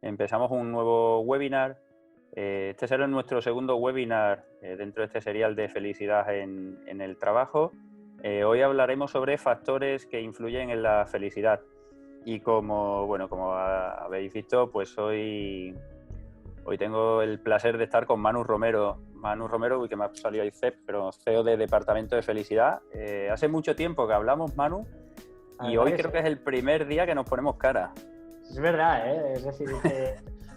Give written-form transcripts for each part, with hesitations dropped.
empezamos un nuevo webinar. Este será nuestro segundo webinar dentro de este serial de felicidad en el trabajo. Hoy hablaremos sobre factores que influyen en la felicidad. Y como habéis visto, pues hoy tengo el placer de estar con Manu Romero. Manu Romero, que me ha salido ahí CEP, pero CEO de Departamento de Felicidad. Hace mucho tiempo que hablamos, Manu, y hoy creo que es el primer día que nos ponemos cara. Es verdad, ¿eh? Es decir,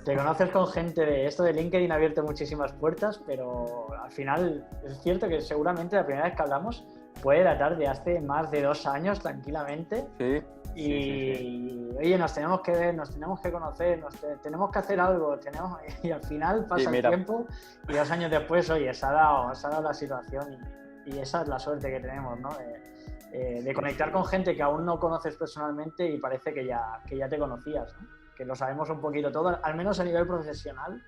te conoces con gente de esto de LinkedIn, ha abierto muchísimas puertas, pero al final es cierto que seguramente la primera vez que hablamos puede datar de hace más de 2 años tranquilamente. Sí. Sí. Oye, nos tenemos que ver, nos tenemos que conocer, tenemos que hacer algo, y al final pasa el tiempo y 2 años después, oye, se ha dado la situación y esa es la suerte que tenemos, ¿no? De conectar con gente que aún no conoces personalmente y parece que ya te conocías, ¿no? Que lo sabemos un poquito todo, al menos a nivel profesional,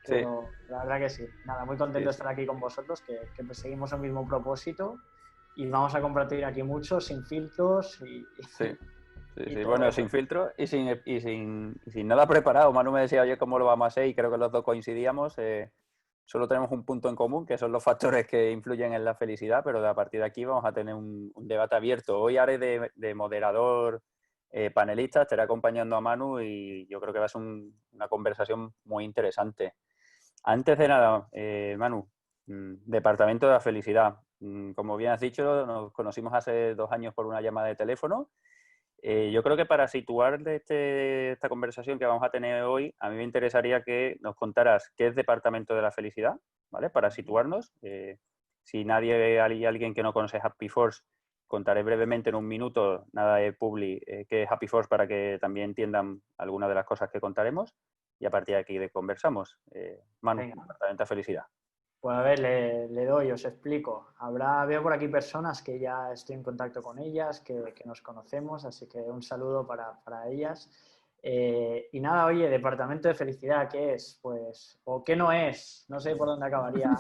pero sí. La verdad que sí. Nada, muy contento de estar aquí con vosotros, que perseguimos el mismo propósito y vamos a compartir aquí mucho, sin filtros Sí. Bueno, sin filtros y sin nada preparado. Manu me decía, oye, ¿cómo lo vamos a hacer? Y creo que los dos coincidíamos. Solo tenemos un punto en común, que son los factores que influyen en la felicidad, pero a partir de aquí vamos a tener un debate abierto. Hoy haré de moderador panelista, estaré acompañando a Manu y yo creo que va a ser una conversación muy interesante. Antes de nada, Manu, Departamento de la Felicidad. Como bien has dicho, nos conocimos hace 2 años por una llamada de teléfono. Yo creo que para situar esta conversación que vamos a tener hoy, a mí me interesaría que nos contaras qué es Departamento de la Felicidad, ¿vale? Para situarnos. Si hay alguien que no conoce Happy Force, contaré brevemente en 1 minuto, nada de publi, qué es Happy Force para que también entiendan algunas de las cosas que contaremos y a partir de aquí conversamos. Manu, Departamento de Felicidad. Pues a ver, le doy, os explico. Veo por aquí personas que ya estoy en contacto con ellas, que nos conocemos, así que un saludo para ellas. Y nada, oye, Departamento de Felicidad, ¿qué es? Pues, o qué no es, no sé por dónde acabaría.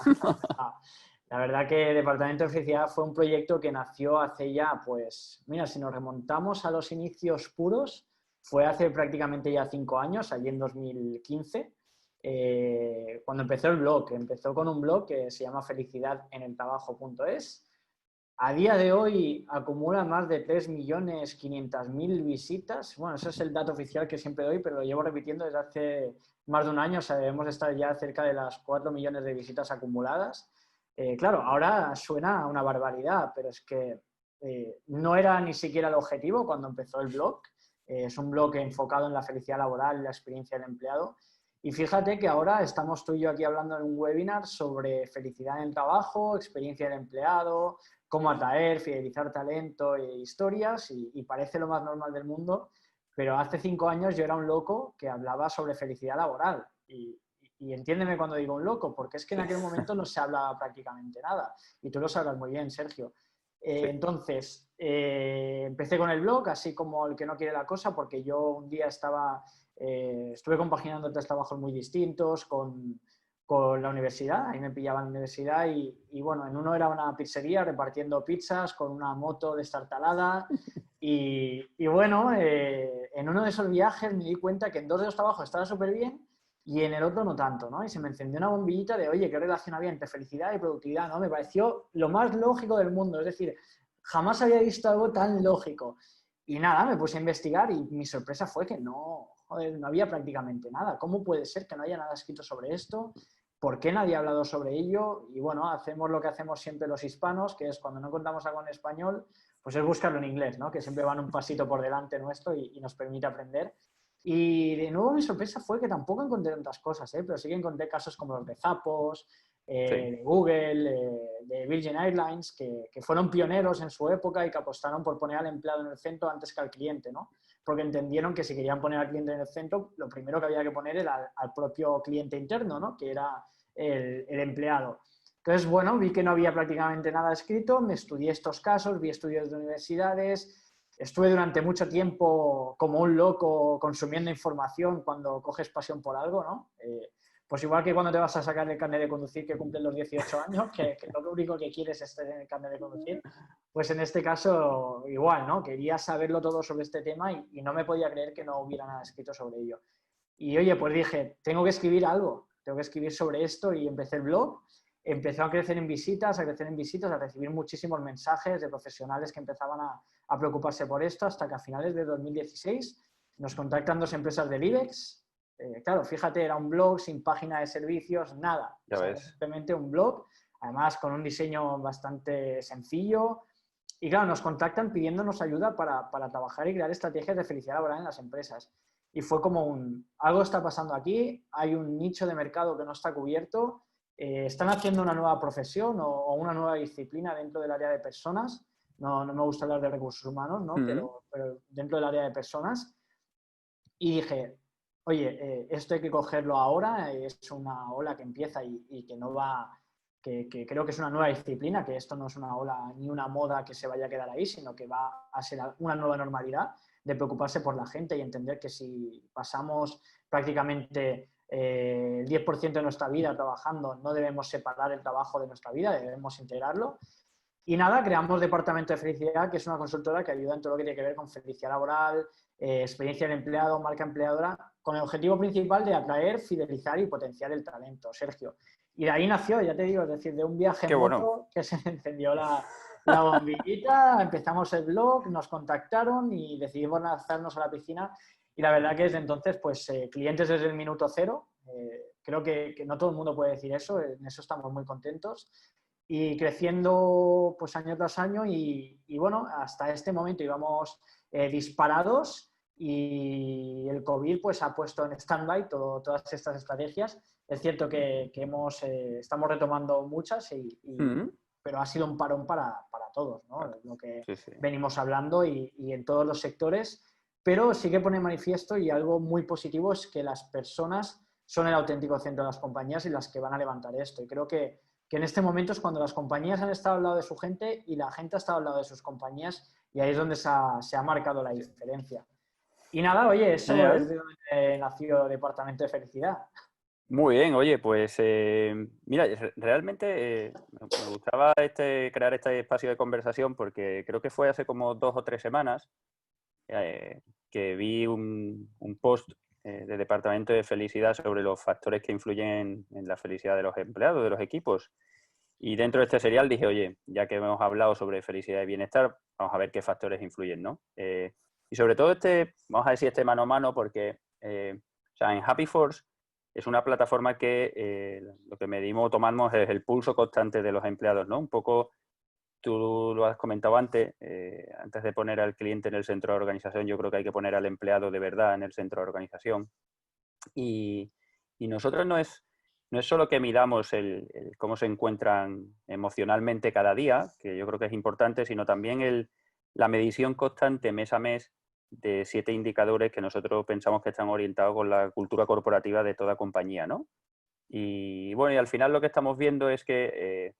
La verdad que Departamento de Felicidad fue un proyecto que nació hace ya, pues, mira, si nos remontamos a los inicios puros, fue hace prácticamente ya 5 años, allí en 2015. Cuando empezó el blog, empezó con un blog que se llama felicidadeneltrabajo.es. A día de hoy acumula más de 3.500.000 visitas. Bueno, ese es el dato oficial que siempre doy, pero lo llevo repitiendo desde hace más de 1 año. O sea, debemos estar ya cerca de las 4 millones de visitas acumuladas. Claro, ahora suena a una barbaridad, pero es que no era ni siquiera el objetivo cuando empezó el blog. Es un blog enfocado en la felicidad laboral y la experiencia del empleado. Y fíjate que ahora estamos tú y yo aquí hablando en un webinar sobre felicidad en el trabajo, experiencia del empleado, cómo atraer, fidelizar talento e historias, y parece lo más normal del mundo, pero hace 5 años yo era un loco que hablaba sobre felicidad laboral. Y entiéndeme cuando digo un loco, porque es que en aquel momento no se hablaba prácticamente nada. Y tú lo sabes muy bien, Sergio. Entonces, empecé con el blog, así como el que no quiere la cosa, porque yo un día estuve compaginando 3 trabajos muy distintos con la universidad. Ahí me pillaba en la universidad y bueno, en uno era una pizzería repartiendo pizzas con una moto destartalada y bueno, en uno de esos viajes me di cuenta que en 2 de los trabajos estaba súper bien y en el otro no tanto, ¿no? Y se me encendió una bombillita de, oye, ¿qué relación había entre felicidad y productividad, ¿no? Me pareció lo más lógico del mundo, es decir, jamás había visto algo tan lógico. Y nada, me puse a investigar y mi sorpresa fue que no había prácticamente nada. ¿Cómo puede ser que no haya nada escrito sobre esto? ¿Por qué nadie ha hablado sobre ello? Y bueno, hacemos lo que hacemos siempre los hispanos, que es cuando no contamos algo en español, pues es buscarlo en inglés, ¿no? Que siempre van un pasito por delante nuestro y nos permite aprender. Y de nuevo mi sorpresa fue que tampoco encontré tantas cosas, pero sí que encontré casos como los de Zappos, de Google, de Virgin Airlines, que fueron pioneros en su época y que apostaron por poner al empleado en el centro antes que al cliente, ¿no? Porque entendieron que si querían poner al cliente en el centro, lo primero que había que poner era al propio cliente interno, ¿no? Que era el empleado. Entonces, bueno, vi que no había prácticamente nada escrito, me estudié estos casos, vi estudios de universidades. Estuve durante mucho tiempo como un loco consumiendo información cuando coges pasión por algo, ¿no? Pues igual que cuando te vas a sacar el carnet de conducir que cumplen los 18 años, que lo único que quieres es tener el carnet de conducir, pues en este caso igual, ¿no? Quería saberlo todo sobre este tema y no me podía creer que no hubiera nada escrito sobre ello. Y oye, pues dije, tengo que escribir algo, tengo que escribir sobre esto y empecé el blog. Empezó a crecer en visitas, a recibir muchísimos mensajes de profesionales que empezaban a preocuparse por esto, hasta que a finales de 2016 nos contactan 2 empresas del IBEX. Claro, fíjate, era un blog sin página de servicios, nada. Ya O sea, ves. simplemente un blog, además con un diseño bastante sencillo. Y claro, nos contactan pidiéndonos ayuda para trabajar y crear estrategias de felicidad laboral en las empresas. Y fue como algo está pasando aquí, hay un nicho de mercado que no está cubierto, están haciendo una nueva profesión o una nueva disciplina dentro del área de personas. No me gusta hablar de recursos humanos, ¿no? Pero dentro del área de personas. Y dije, oye, esto hay que cogerlo ahora, es una ola que empieza y que no va, que creo que es una nueva disciplina, que esto no es una ola ni una moda que se vaya a quedar ahí, sino que va a ser una nueva normalidad de preocuparse por la gente y entender que si pasamos prácticamente el 10% de nuestra vida trabajando, no debemos separar el trabajo de nuestra vida, debemos integrarlo. Y nada, creamos Departamento de Felicidad, que es una consultora que ayuda en todo lo que tiene que ver con felicidad laboral, experiencia del empleado, marca empleadora, con el objetivo principal de atraer, fidelizar y potenciar el talento, Sergio. Y de ahí nació, ya te digo, es decir, de un viaje en moto que se encendió la bombillita, empezamos el blog, nos contactaron y decidimos lanzarnos a la piscina. Y la verdad que desde entonces, pues clientes desde el minuto cero. Creo que no todo el mundo puede decir eso, en eso estamos muy contentos. Y creciendo pues año tras año y bueno, hasta este momento íbamos disparados y el COVID pues ha puesto en stand-by todas estas estrategias. Es cierto que estamos retomando muchas, pero ha sido un parón para todos, ¿no? Es lo que venimos hablando y en todos los sectores, pero sí que pone de manifiesto y algo muy positivo es que las personas son el auténtico centro de las compañías y las que van a levantar esto. Y creo que en este momento es cuando las compañías han estado al lado de su gente y la gente ha estado al lado de sus compañías y ahí es donde se ha marcado la diferencia. Y nada, oye, eso es de donde nació Departamento de Felicidad. Muy bien, oye, pues mira, realmente me gustaba crear este espacio de conversación porque creo que fue hace como 2 o 3 semanas que vi un post de Departamento de Felicidad sobre los factores que influyen en la felicidad de los empleados, de los equipos. Y dentro de este serial dije, oye, ya que hemos hablado sobre felicidad y bienestar, vamos a ver qué factores influyen, ¿no? Y sobre todo vamos a decir mano a mano porque, o sea, en Happy Force es una plataforma que lo que medimos, tomamos es el pulso constante de los empleados, ¿no? Un poco, tú lo has comentado antes de poner al cliente en el centro de la organización, yo creo que hay que poner al empleado de verdad en el centro de la organización. Y nosotros no es solo que midamos cómo se encuentran emocionalmente cada día, que yo creo que es importante, sino también la medición constante mes a mes de 7 indicadores que nosotros pensamos que están orientados con la cultura corporativa de toda compañía, ¿no? Y bueno, y al final lo que estamos viendo es que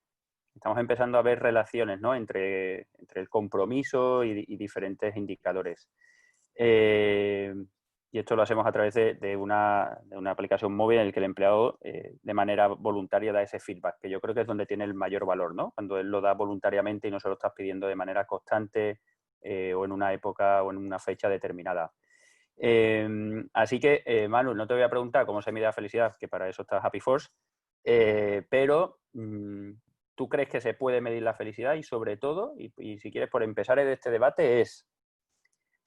estamos empezando a ver relaciones, ¿no? entre el compromiso y diferentes indicadores. Y esto lo hacemos a través de una aplicación móvil en la que el empleado de manera voluntaria da ese feedback, que yo creo que es donde tiene el mayor valor, ¿no? Cuando él lo da voluntariamente y no se lo estás pidiendo de manera constante o en una época o en una fecha determinada. Así que, Manu, no te voy a preguntar cómo se mide la felicidad, que para eso está Happy Force, pero ¿tú crees que se puede medir la felicidad? Y sobre todo, y si quieres por empezar este debate, es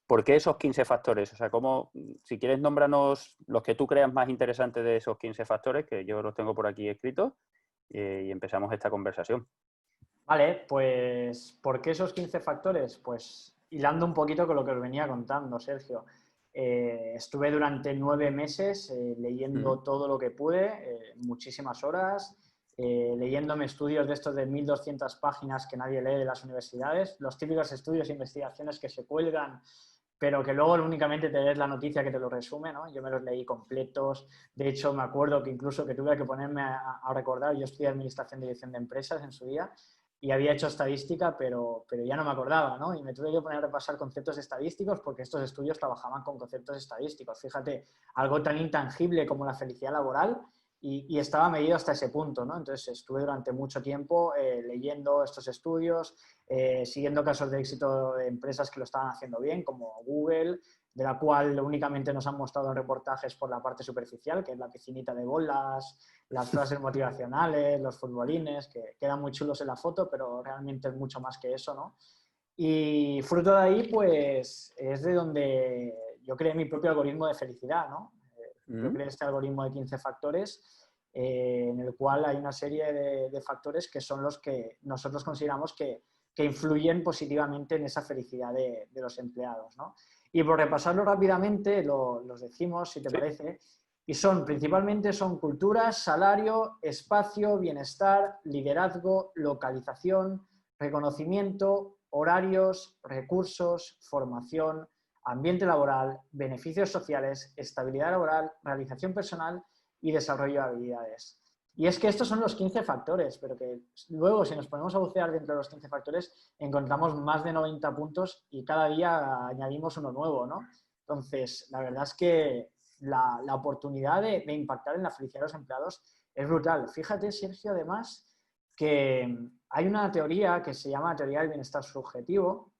¿por qué esos 15 factores? O sea, si quieres, nómbranos los que tú creas más interesantes de esos 15 factores, que yo los tengo por aquí escritos, y empezamos esta conversación. Vale, pues ¿por qué esos 15 factores? Pues hilando un poquito con lo que os venía contando, Sergio. Estuve durante 9 meses leyendo todo lo que pude, muchísimas horas, leyéndome estudios de estos de 1.200 páginas que nadie lee de las universidades, los típicos estudios e investigaciones que se cuelgan, pero que luego únicamente te lees la noticia que te lo resume, ¿no? Yo me los leí completos. De hecho, me acuerdo que incluso que tuve que ponerme a recordar, yo estudié Administración y Dirección de Empresas en su día, y había hecho estadística, pero ya no me acordaba, ¿no? Y me tuve que poner a repasar conceptos estadísticos porque estos estudios trabajaban con conceptos estadísticos. Fíjate, algo tan intangible como la felicidad laboral y estaba medido hasta ese punto, ¿no? Entonces estuve durante mucho tiempo leyendo estos estudios, siguiendo casos de éxito de empresas que lo estaban haciendo bien, como Google, de la cual únicamente nos han mostrado en reportajes por la parte superficial, que es la piscinita de bolas, las frases motivacionales, los futbolines, que quedan muy chulos en la foto, pero realmente es mucho más que eso, ¿no? Y fruto de ahí, pues, es de donde yo creé mi propio algoritmo de felicidad, ¿no? Yo creé este algoritmo de 15 factores, en el cual hay una serie de factores que son los que nosotros consideramos que influyen positivamente en esa felicidad de los empleados, ¿no? Y por repasarlo rápidamente, los decimos, si te Sí. parece, y principalmente son cultura, salario, espacio, bienestar, liderazgo, localización, reconocimiento, horarios, recursos, formación, ambiente laboral, beneficios sociales, estabilidad laboral, realización personal y desarrollo de habilidades. Y es que estos son los 15 factores, pero que luego si nos ponemos a bucear dentro de los 15 factores encontramos más de 90 puntos y cada día añadimos uno nuevo, ¿no? Entonces, la verdad es que la oportunidad de impactar en la felicidad de los empleados es brutal. Fíjate, Sergio, además, que hay una teoría que se llama teoría del bienestar subjetivo.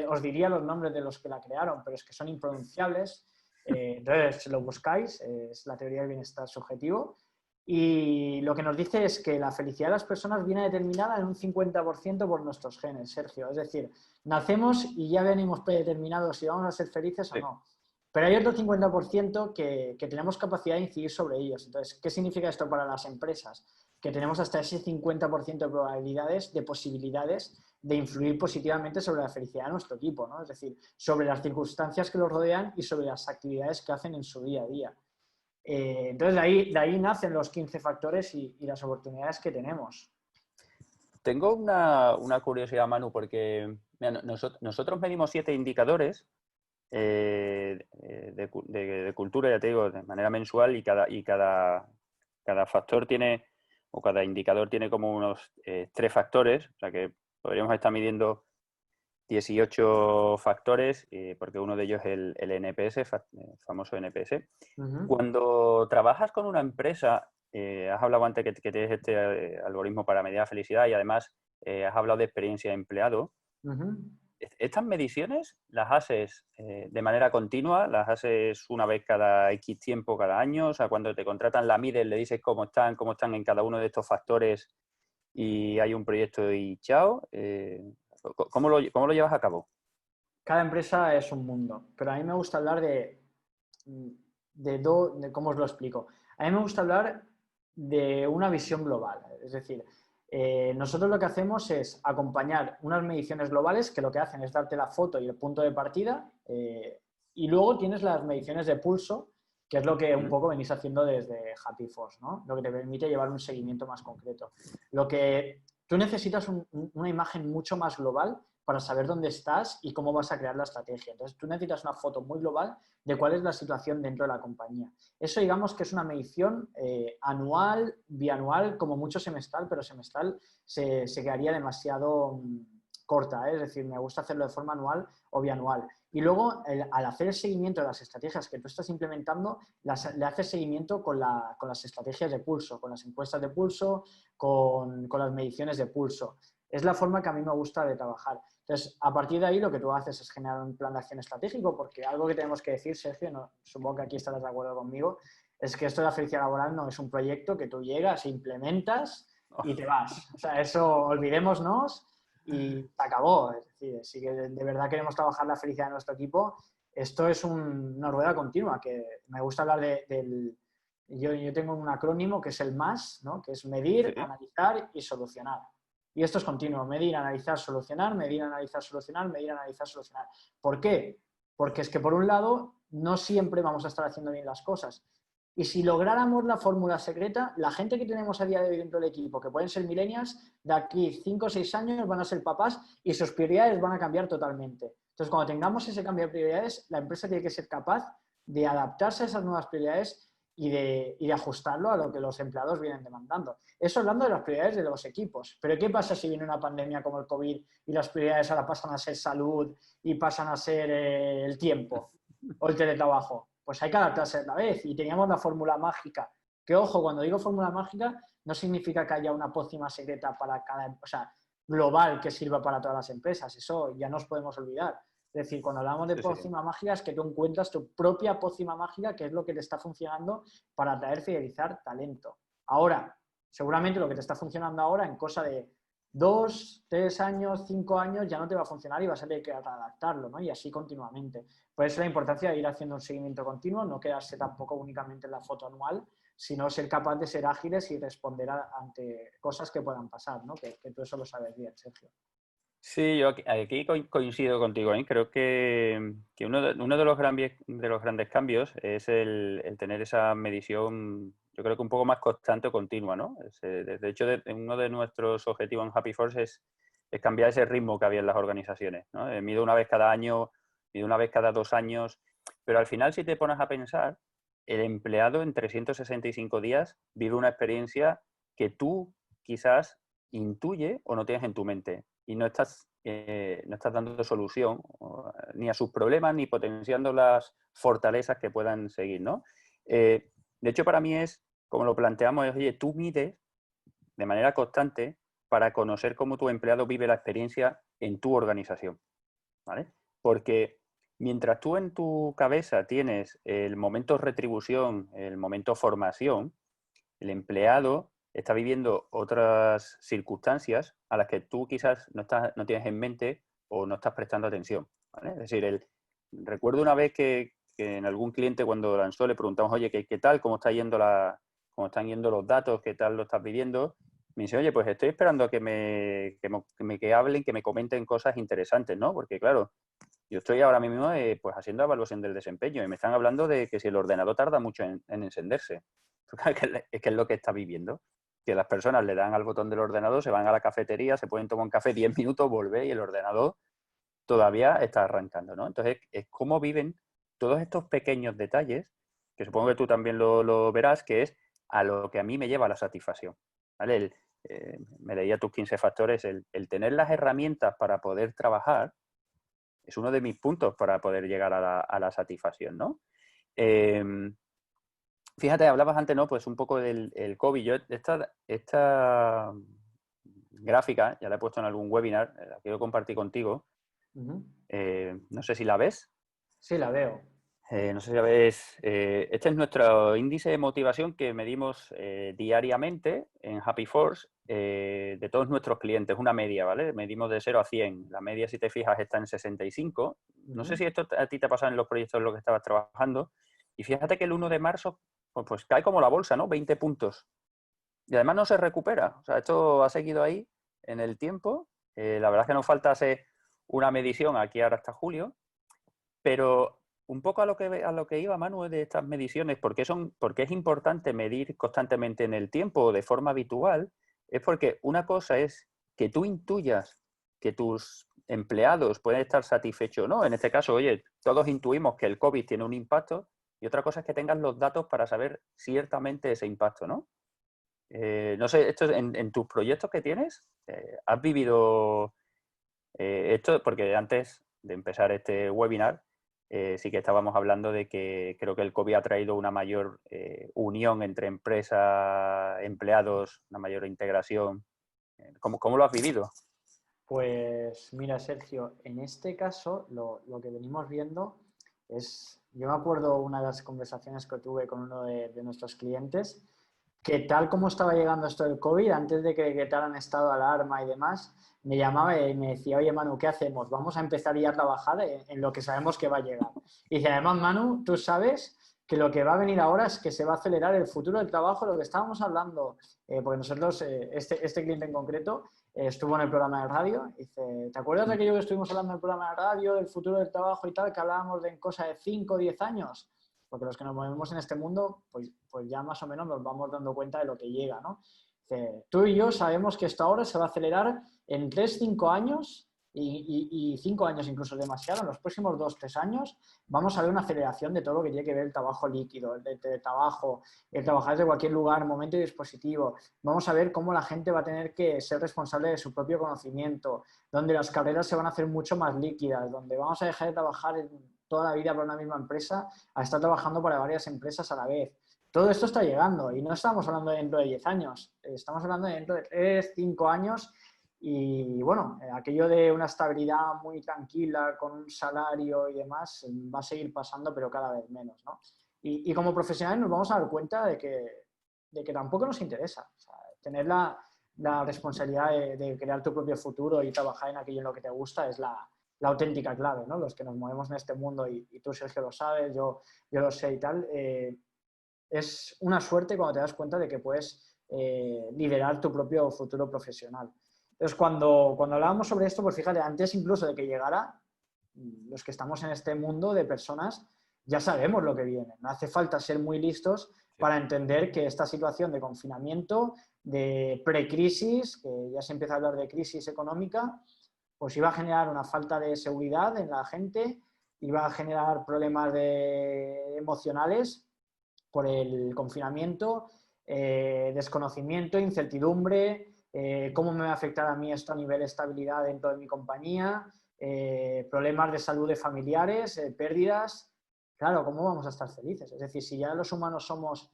Os diría los nombres de los que la crearon, pero es que son impronunciables. Entonces, si lo buscáis, es la teoría del bienestar subjetivo. Y lo que nos dice es que la felicidad de las personas viene determinada en un 50% por nuestros genes, Sergio. Es decir, nacemos y ya venimos predeterminados si vamos a ser felices o Sí. no. Pero hay otro 50% que tenemos capacidad de incidir sobre ellos. Entonces, ¿qué significa esto para las empresas? Que tenemos hasta ese 50% de probabilidades, de posibilidades de influir positivamente sobre la felicidad de nuestro equipo, ¿no? Es decir, sobre las circunstancias que los rodean y sobre las actividades que hacen en su día a día. Entonces, de ahí nacen los 15 factores y las oportunidades que tenemos. Tengo una curiosidad, Manu, porque mira, nosotros medimos 7 indicadores de cultura, ya te digo, de manera mensual y cada factor tiene, o cada indicador tiene como unos 3 factores, o sea que podríamos estar midiendo 18 factores, porque uno de ellos es el NPS, famoso NPS. Cuando trabajas con una empresa, has hablado antes que tienes este algoritmo para medir la felicidad y además has hablado de experiencia de empleado. ¿Estas mediciones las haces de manera continua? ¿Las haces una vez cada X tiempo, cada año? O sea, cuando te contratan la mides, le dices cómo están en cada uno de estos factores y hay un proyecto y chao. ¿Cómo lo llevas a cabo? Cada empresa es un mundo, pero a mí me gusta hablar de cómo os lo explico. A mí me gusta hablar de una visión global. Es decir, nosotros lo que hacemos es acompañar unas mediciones globales que lo que hacen es darte la foto y el punto de partida y luego tienes las mediciones de pulso, que es lo que un poco venís haciendo desde Happy Force, ¿no? Lo que te permite llevar un seguimiento más concreto. Lo que tú necesitas una imagen mucho más global para saber dónde estás y cómo vas a crear la estrategia. Entonces, tú necesitas una foto muy global de cuál es la situación dentro de la compañía. Eso, digamos, que es una medición anual, bianual, como mucho semestral, pero semestral se quedaría demasiado corta, ¿eh? Es decir, me gusta hacerlo de forma anual o bianual. Y luego, al hacer el seguimiento de las estrategias que tú estás implementando, le haces seguimiento con las estrategias de pulso, con las encuestas de pulso, con las mediciones de pulso. Es la forma que a mí me gusta de trabajar. Entonces, a partir de ahí lo que tú haces es generar un plan de acción estratégico, porque algo que tenemos que decir, Sergio, no, supongo que aquí estarás de acuerdo conmigo, es que esto de la felicidad laboral no es un proyecto que tú llegas, implementas y te vas. O sea, eso olvidémonos y se acabó. Es decir, si de verdad queremos trabajar la felicidad de nuestro equipo, esto es una rueda continua, que me gusta hablar del... Yo tengo un acrónimo que es el MAS, ¿no? Que es medir, Sí. analizar y solucionar. Y esto es continuo, medir, analizar, solucionar, medir, analizar, solucionar, medir, analizar, solucionar. ¿Por qué? Porque es que por un lado no siempre vamos a estar haciendo bien las cosas. Y si lográramos la fórmula secreta, la gente que tenemos a día de hoy dentro del equipo, que pueden ser millennials, de aquí 5 o 6 años van a ser papás y sus prioridades van a cambiar totalmente. Entonces, cuando tengamos ese cambio de prioridades, la empresa tiene que ser capaz de adaptarse a esas nuevas prioridades y de ajustarlo a lo que los empleados vienen demandando. Eso hablando de las prioridades de los equipos. Pero ¿qué pasa si viene una pandemia como el COVID y las prioridades ahora pasan a ser salud y pasan a ser el tiempo o el teletrabajo? Pues hay que adaptarse a la vez y teníamos la fórmula mágica Que ojo, cuando digo fórmula mágica, no significa que haya una pócima secreta para cada, o sea, global que sirva para todas las empresas. Eso ya nos podemos olvidar. Es decir, cuando hablamos de Sí, sí. pócima mágica es que tú encuentras tu propia pócima mágica, que es lo que te está funcionando para atraer, fidelizar talento. Ahora, seguramente lo que te está funcionando ahora en cosa de 2, 3 años, 5 años ya no te va a funcionar y vas a tener que adaptarlo, ¿no? Y así continuamente. Por eso la importancia de ir haciendo un seguimiento continuo, no quedarse tampoco únicamente en la foto anual, sino ser capaz de ser ágiles y responder ante cosas que puedan pasar, ¿no? Que tú eso lo sabes bien, Sergio. Sí, yo aquí coincido contigo, ¿eh? Creo que uno de los grandes cambios es el tener esa medición, yo creo que un poco más constante o continua, ¿no? De hecho, uno de nuestros objetivos en Happy Force es cambiar ese ritmo que había en las organizaciones, ¿no? Mido una vez cada año, mido una vez cada 2 años, pero al final si te pones a pensar, el empleado en 365 días vive una experiencia que tú quizás intuye o no tienes en tu mente y no estás dando solución ni a sus problemas ni potenciando las fortalezas que puedan seguir, ¿no? De hecho, para mí es, como lo planteamos, es, oye, tú mides de manera constante para conocer cómo tu empleado vive la experiencia en tu organización, ¿vale? Porque mientras tú en tu cabeza tienes el momento retribución, el momento formación, el empleado está viviendo otras circunstancias a las que tú quizás no tienes en mente o no estás prestando atención, ¿vale? Es decir, recuerdo una vez que en algún cliente cuando lanzó le preguntamos, oye, ¿qué tal? ¿Cómo cómo están yendo los datos? ¿Qué tal lo estás viviendo? Me dice, oye, pues estoy esperando a que hablen, que me comenten cosas interesantes, ¿no? Porque claro, yo estoy ahora mismo pues haciendo evaluación del desempeño y me están hablando de que si el ordenador tarda mucho en encenderse. Es que es lo que está viviendo. Que las personas le dan al botón del ordenador, se van a la cafetería, se pueden tomar un café 10 minutos, volver y el ordenador todavía está arrancando, ¿no? Entonces, es cómo viven todos estos pequeños detalles, que supongo que tú también lo verás, que es a lo que a mí me lleva la satisfacción, ¿vale? Me leía tus 15 factores, el tener las herramientas para poder trabajar es uno de mis puntos para poder llegar a la satisfacción, ¿no? Fíjate, hablabas antes, ¿no? Pues un poco del COVID. Yo esta gráfica, ya la he puesto en algún webinar, la quiero compartir contigo. No sé si la ves. Sí, la veo. No sé si la ves. Este es nuestro índice de motivación que medimos diariamente en Happy Force de todos nuestros clientes, una media, ¿vale? Medimos de 0 a 100. La media, si te fijas, está en 65. No sé si esto a ti te ha pasado en los proyectos en los que estabas trabajando. Y fíjate que el 1 de marzo pues cae como la bolsa, ¿no? 20 puntos. Y además no se recupera. O sea, esto ha seguido ahí en el tiempo. La verdad es que nos falta hacer una medición aquí ahora hasta julio. Pero un poco a lo que iba, Manu, de estas mediciones, porque es importante medir constantemente en el tiempo de forma habitual, es porque una cosa es que tú intuyas que tus empleados pueden estar satisfechos o no. En este caso, oye, todos intuimos que el COVID tiene un impacto y otra cosa es que tengas los datos para saber ciertamente ese impacto, ¿no? No sé, esto en tus proyectos que tienes, ¿has vivido esto? Porque antes de empezar este webinar, sí que estábamos hablando de que creo que el COVID ha traído una mayor unión entre empresas, empleados, una mayor integración. ¿Cómo lo has vivido? Pues mira, Sergio, en este caso lo que venimos viendo es, yo me acuerdo una de las conversaciones que tuve con uno de nuestros clientes, que tal como estaba llegando esto del COVID, antes de que decretaran estado de alarma y demás, me llamaba y me decía, oye Manu, ¿qué hacemos? Vamos a empezar ya a trabajar en lo que sabemos que va a llegar. Y dice, además Manu, tú sabes que lo que va a venir ahora es que se va a acelerar el futuro del trabajo, lo que estábamos hablando, porque nosotros, este cliente en concreto, estuvo en el programa de radio. Dice, ¿te acuerdas de aquello que estuvimos hablando en el programa de radio, del futuro del trabajo y tal, que hablábamos de en cosa de 5 o 10 años? Porque los que nos movemos en este mundo, pues ya más o menos nos vamos dando cuenta de lo que llega, ¿no? Dice, tú y yo sabemos que esto ahora se va a acelerar en 3, 5 años y 5 años incluso demasiado, en los próximos 2, 3 años vamos a ver una aceleración de todo lo que tiene que ver el trabajo líquido, el trabajo, el trabajar desde cualquier lugar, momento y dispositivo. Vamos a ver cómo la gente va a tener que ser responsable de su propio conocimiento, donde las carreras se van a hacer mucho más líquidas, donde vamos a dejar de trabajar toda la vida para una misma empresa a estar trabajando para varias empresas a la vez. todo esto está llegando y no estamos hablando de dentro de 10 años, estamos hablando de dentro de 3, 5 años y bueno, aquello de una estabilidad muy tranquila con un salario y demás va a seguir pasando, pero cada vez menos, ¿no? Y como profesionales nos vamos a dar cuenta de que tampoco nos interesa. O sea, tener la responsabilidad de crear tu propio futuro y trabajar en aquello en lo que te gusta es la auténtica clave, ¿no? Los que nos movemos en este mundo y tú, Sergio, lo sabes, yo lo sé y tal, es una suerte cuando te das cuenta de que puedes liderar tu propio futuro profesional. Entonces, cuando hablábamos sobre esto, pues fíjate, antes incluso de que llegara, los que estamos en este mundo de personas, ya sabemos lo que viene. No hace falta ser muy listos para entender que esta situación de confinamiento, de precrisis, que ya se empieza a hablar de crisis económica, pues iba a generar una falta de seguridad en la gente, iba a generar problemas emocionales por el confinamiento, desconocimiento, incertidumbre, cómo me va a afectar a mí esto a nivel de estabilidad dentro de mi compañía, problemas de salud de familiares, pérdidas. Claro, ¿cómo vamos a estar felices? Es decir, si ya los humanos somos,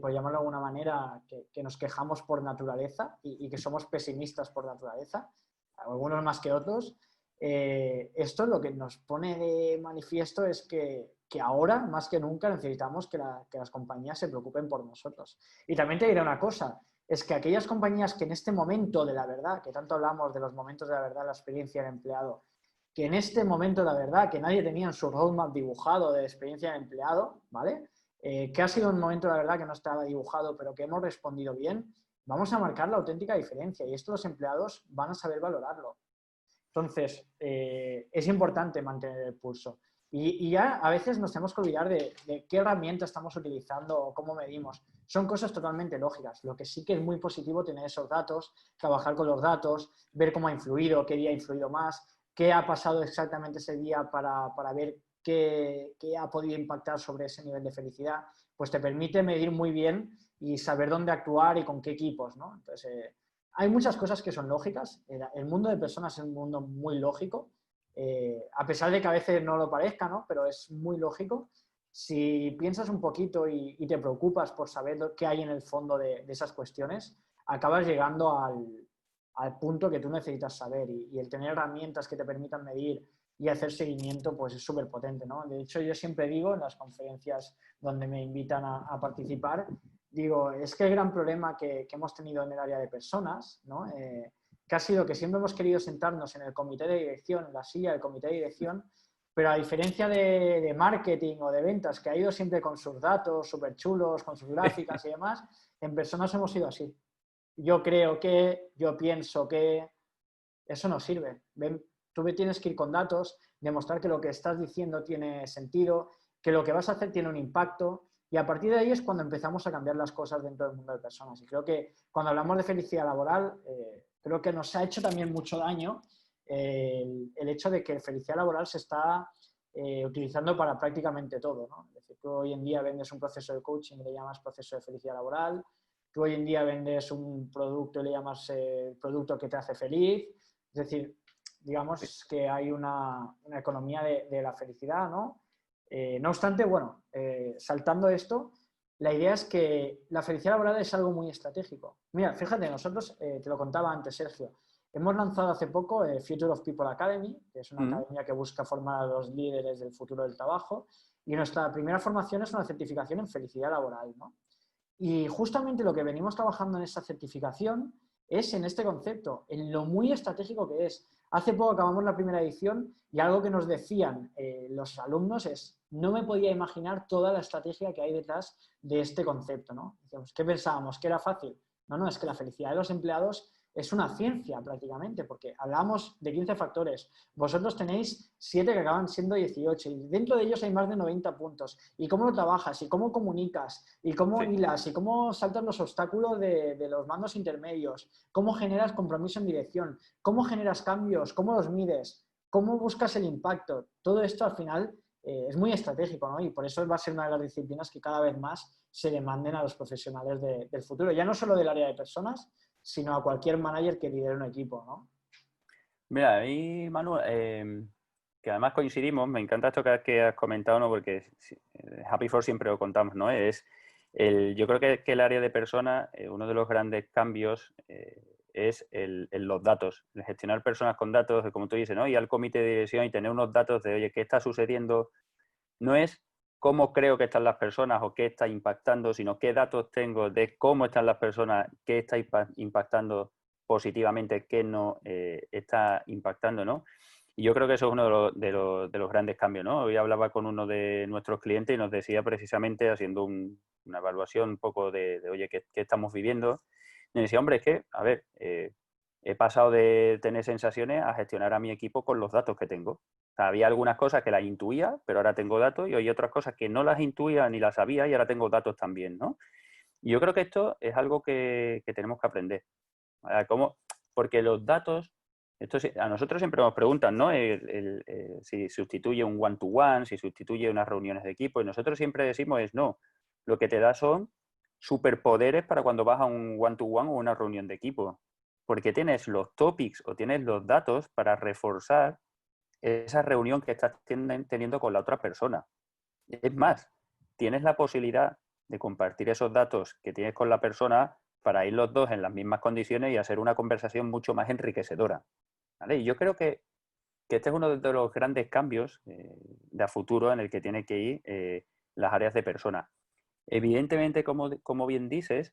por llamarlo de alguna manera, que nos quejamos por naturaleza y que somos pesimistas por naturaleza, algunos más que otros, esto lo que nos pone de manifiesto es que ahora, más que nunca, necesitamos que las compañías se preocupen por nosotros. Y también te diré una cosa, es que aquellas compañías que en este momento de la verdad, que tanto hablamos de los momentos de la verdad, la experiencia del empleado, que en este momento de la verdad, que nadie tenía en su roadmap dibujado de experiencia del empleado, ¿vale? Que ha sido un momento de la verdad que no estaba dibujado, pero que hemos respondido bien, vamos a marcar la auténtica diferencia y esto los empleados van a saber valorarlo. Entonces, es importante mantener el pulso. Y ya a veces nos tenemos que olvidar de qué herramienta estamos utilizando o cómo medimos. Son cosas totalmente lógicas. Lo que sí que es muy positivo tener esos datos, trabajar con los datos, ver cómo ha influido, qué día ha influido más, qué ha pasado exactamente ese día para ver qué ha podido impactar sobre ese nivel de felicidad, pues te permite medir muy bien y saber dónde actuar y con qué equipos, ¿no? Entonces, hay muchas cosas que son lógicas. El mundo de personas es un mundo muy lógico, a pesar de que a veces no lo parezca, ¿no? Pero es muy lógico. Si piensas un poquito y te preocupas por saber qué hay en el fondo de esas cuestiones, acabas llegando al punto que tú necesitas saber y el tener herramientas que te permitan medir y hacer seguimiento, pues es súper potente, ¿no? De hecho, yo siempre digo en las conferencias donde me invitan a participar, digo, es que el gran problema que hemos tenido en el área de personas, ¿no? Que ha sido que siempre hemos querido sentarnos en el comité de dirección, en la silla del comité de dirección, pero a diferencia de marketing o de ventas, que ha ido siempre con sus datos súper chulos, con sus gráficas y demás, en personas hemos ido así. Yo creo que, yo pienso que, eso no sirve. Tú tienes que ir con datos, demostrar que lo que estás diciendo tiene sentido, que lo que vas a hacer tiene un impacto, y a partir de ahí es cuando empezamos a cambiar las cosas dentro del mundo de personas. Y creo que cuando hablamos de felicidad laboral, creo que nos ha hecho también mucho daño el hecho de que felicidad laboral se está utilizando para prácticamente todo, ¿no? Es decir, tú hoy en día vendes un proceso de coaching y le llamas proceso de felicidad laboral, tú hoy en día vendes un producto y le llamas producto que te hace feliz, es decir, digamos que hay una economía de la felicidad, ¿no? No obstante, bueno, saltando esto, la idea es que la felicidad laboral es algo muy estratégico. Mira, fíjate, nosotros, te lo contaba antes, Sergio, hemos lanzado hace poco Future of People Academy, que es una academia que busca formar a los líderes del futuro del trabajo, y nuestra primera formación es una certificación en felicidad laboral, ¿no? Y justamente lo que venimos trabajando en esta certificación es en este concepto, en lo muy estratégico que es. Hace poco acabamos la primera edición y algo que nos decían los alumnos es, no me podía imaginar toda la estrategia que hay detrás de este concepto, ¿no? Decíamos, ¿qué pensábamos? ¿Que era fácil? No, no, es que la felicidad de los empleados es una ciencia prácticamente, porque hablamos de 15 factores. Vosotros tenéis 7 que acaban siendo 18 y dentro de ellos hay más de 90 puntos. ¿Y cómo lo trabajas? ¿Y cómo comunicas? ¿Y cómo hilas? ¿Y cómo saltas los obstáculos de los mandos intermedios? ¿Cómo generas compromiso en dirección? ¿Cómo generas cambios? ¿Cómo los mides? ¿Cómo buscas el impacto? Todo esto al final es muy estratégico, ¿no? Y por eso va a ser una de las disciplinas que cada vez más se demanden a los profesionales del futuro. Ya no solo del área de personas, sino a cualquier manager que lidere un equipo, ¿no? Mira, a mí, Manu, que además coincidimos, me encanta esto que has comentado, ¿no? Porque Happy Force siempre lo contamos, ¿no? Es Yo creo que el área de personas, uno de los grandes cambios es los datos, el gestionar personas con datos, como tú dices, ¿no? Y al comité de dirección y tener unos datos de, oye, ¿qué está sucediendo? No es cómo creo que están las personas o qué está impactando, sino qué datos tengo de cómo están las personas, qué está impactando positivamente, qué no está impactando, ¿no? Y yo creo que eso es uno de los grandes cambios, ¿no? Hoy hablaba con uno de nuestros clientes y nos decía precisamente, haciendo una evaluación un poco oye, ¿qué estamos viviendo? Y me decía, hombre, es que, a ver, he pasado de tener sensaciones a gestionar a mi equipo con los datos que tengo. O sea, había algunas cosas que las intuía, pero ahora tengo datos, y hay otras cosas que no las intuía ni las sabía y ahora tengo datos también, ¿no? Y yo creo que esto es algo que tenemos que aprender. ¿Cómo? Porque los datos, a nosotros siempre nos preguntan, ¿no? Si sustituye un one-to-one, si sustituye unas reuniones de equipo, y nosotros siempre decimos es no. Lo que te da son superpoderes para cuando vas a un one-to-one o una reunión de equipo. Porque tienes los topics o tienes los datos para reforzar esa reunión que estás teniendo con la otra persona. Es más, tienes la posibilidad de compartir esos datos que tienes con la persona para ir los dos en las mismas condiciones y hacer una conversación mucho más enriquecedora. ¿Vale? Y yo creo que este es uno de los grandes cambios de a futuro en el que tienen que ir las áreas de personas. Evidentemente, como bien dices,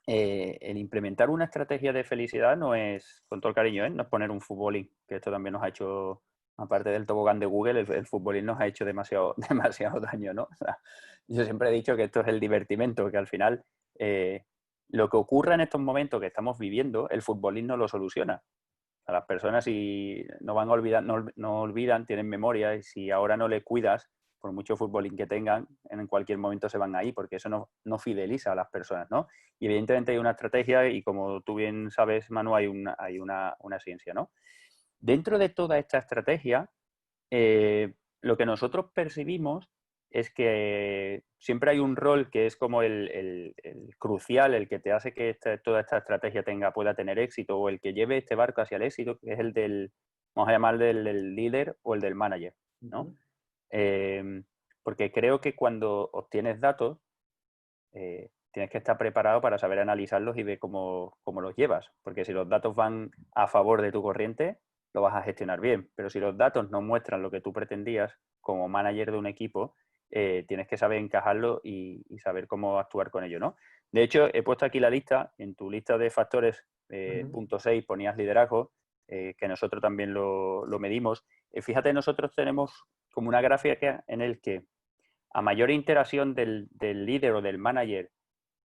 el implementar una estrategia de felicidad no es, con todo el cariño, no es poner un futbolín, que esto también nos ha hecho, aparte del tobogán de Google, el futbolín nos ha hecho demasiado, demasiado daño, ¿no? O sea, yo siempre he dicho que esto es el divertimento, que al final lo que ocurra en estos momentos que estamos viviendo, el futbolín no lo soluciona. A las personas, si no van a olvidar, no olvidan, tienen memoria, y si ahora no le cuidas, por mucho futbolín que tengan, en cualquier momento se van ahí, porque eso no fideliza a las personas, ¿no? Y evidentemente hay una estrategia y, como tú bien sabes, Manu, hay una ciencia, ¿no? Dentro de toda esta estrategia, lo que nosotros percibimos es que siempre hay un rol que es como el crucial, el que te hace que toda esta estrategia pueda tener éxito, o el que lleve este barco hacia el éxito, que es vamos a llamar del líder o el del manager, ¿no? Porque creo que cuando obtienes datos, tienes que estar preparado para saber analizarlos y ver cómo los llevas. Porque si los datos van a favor de tu corriente, lo vas a gestionar bien. Pero si los datos no muestran lo que tú pretendías como manager de un equipo, tienes que saber encajarlo y saber cómo actuar con ello, ¿no? De hecho, he puesto aquí la lista. En tu lista de factores, punto 6, ponías liderazgo, que nosotros también lo medimos. Fíjate, nosotros tenemos como una gráfica en el que a mayor interacción del líder o del manager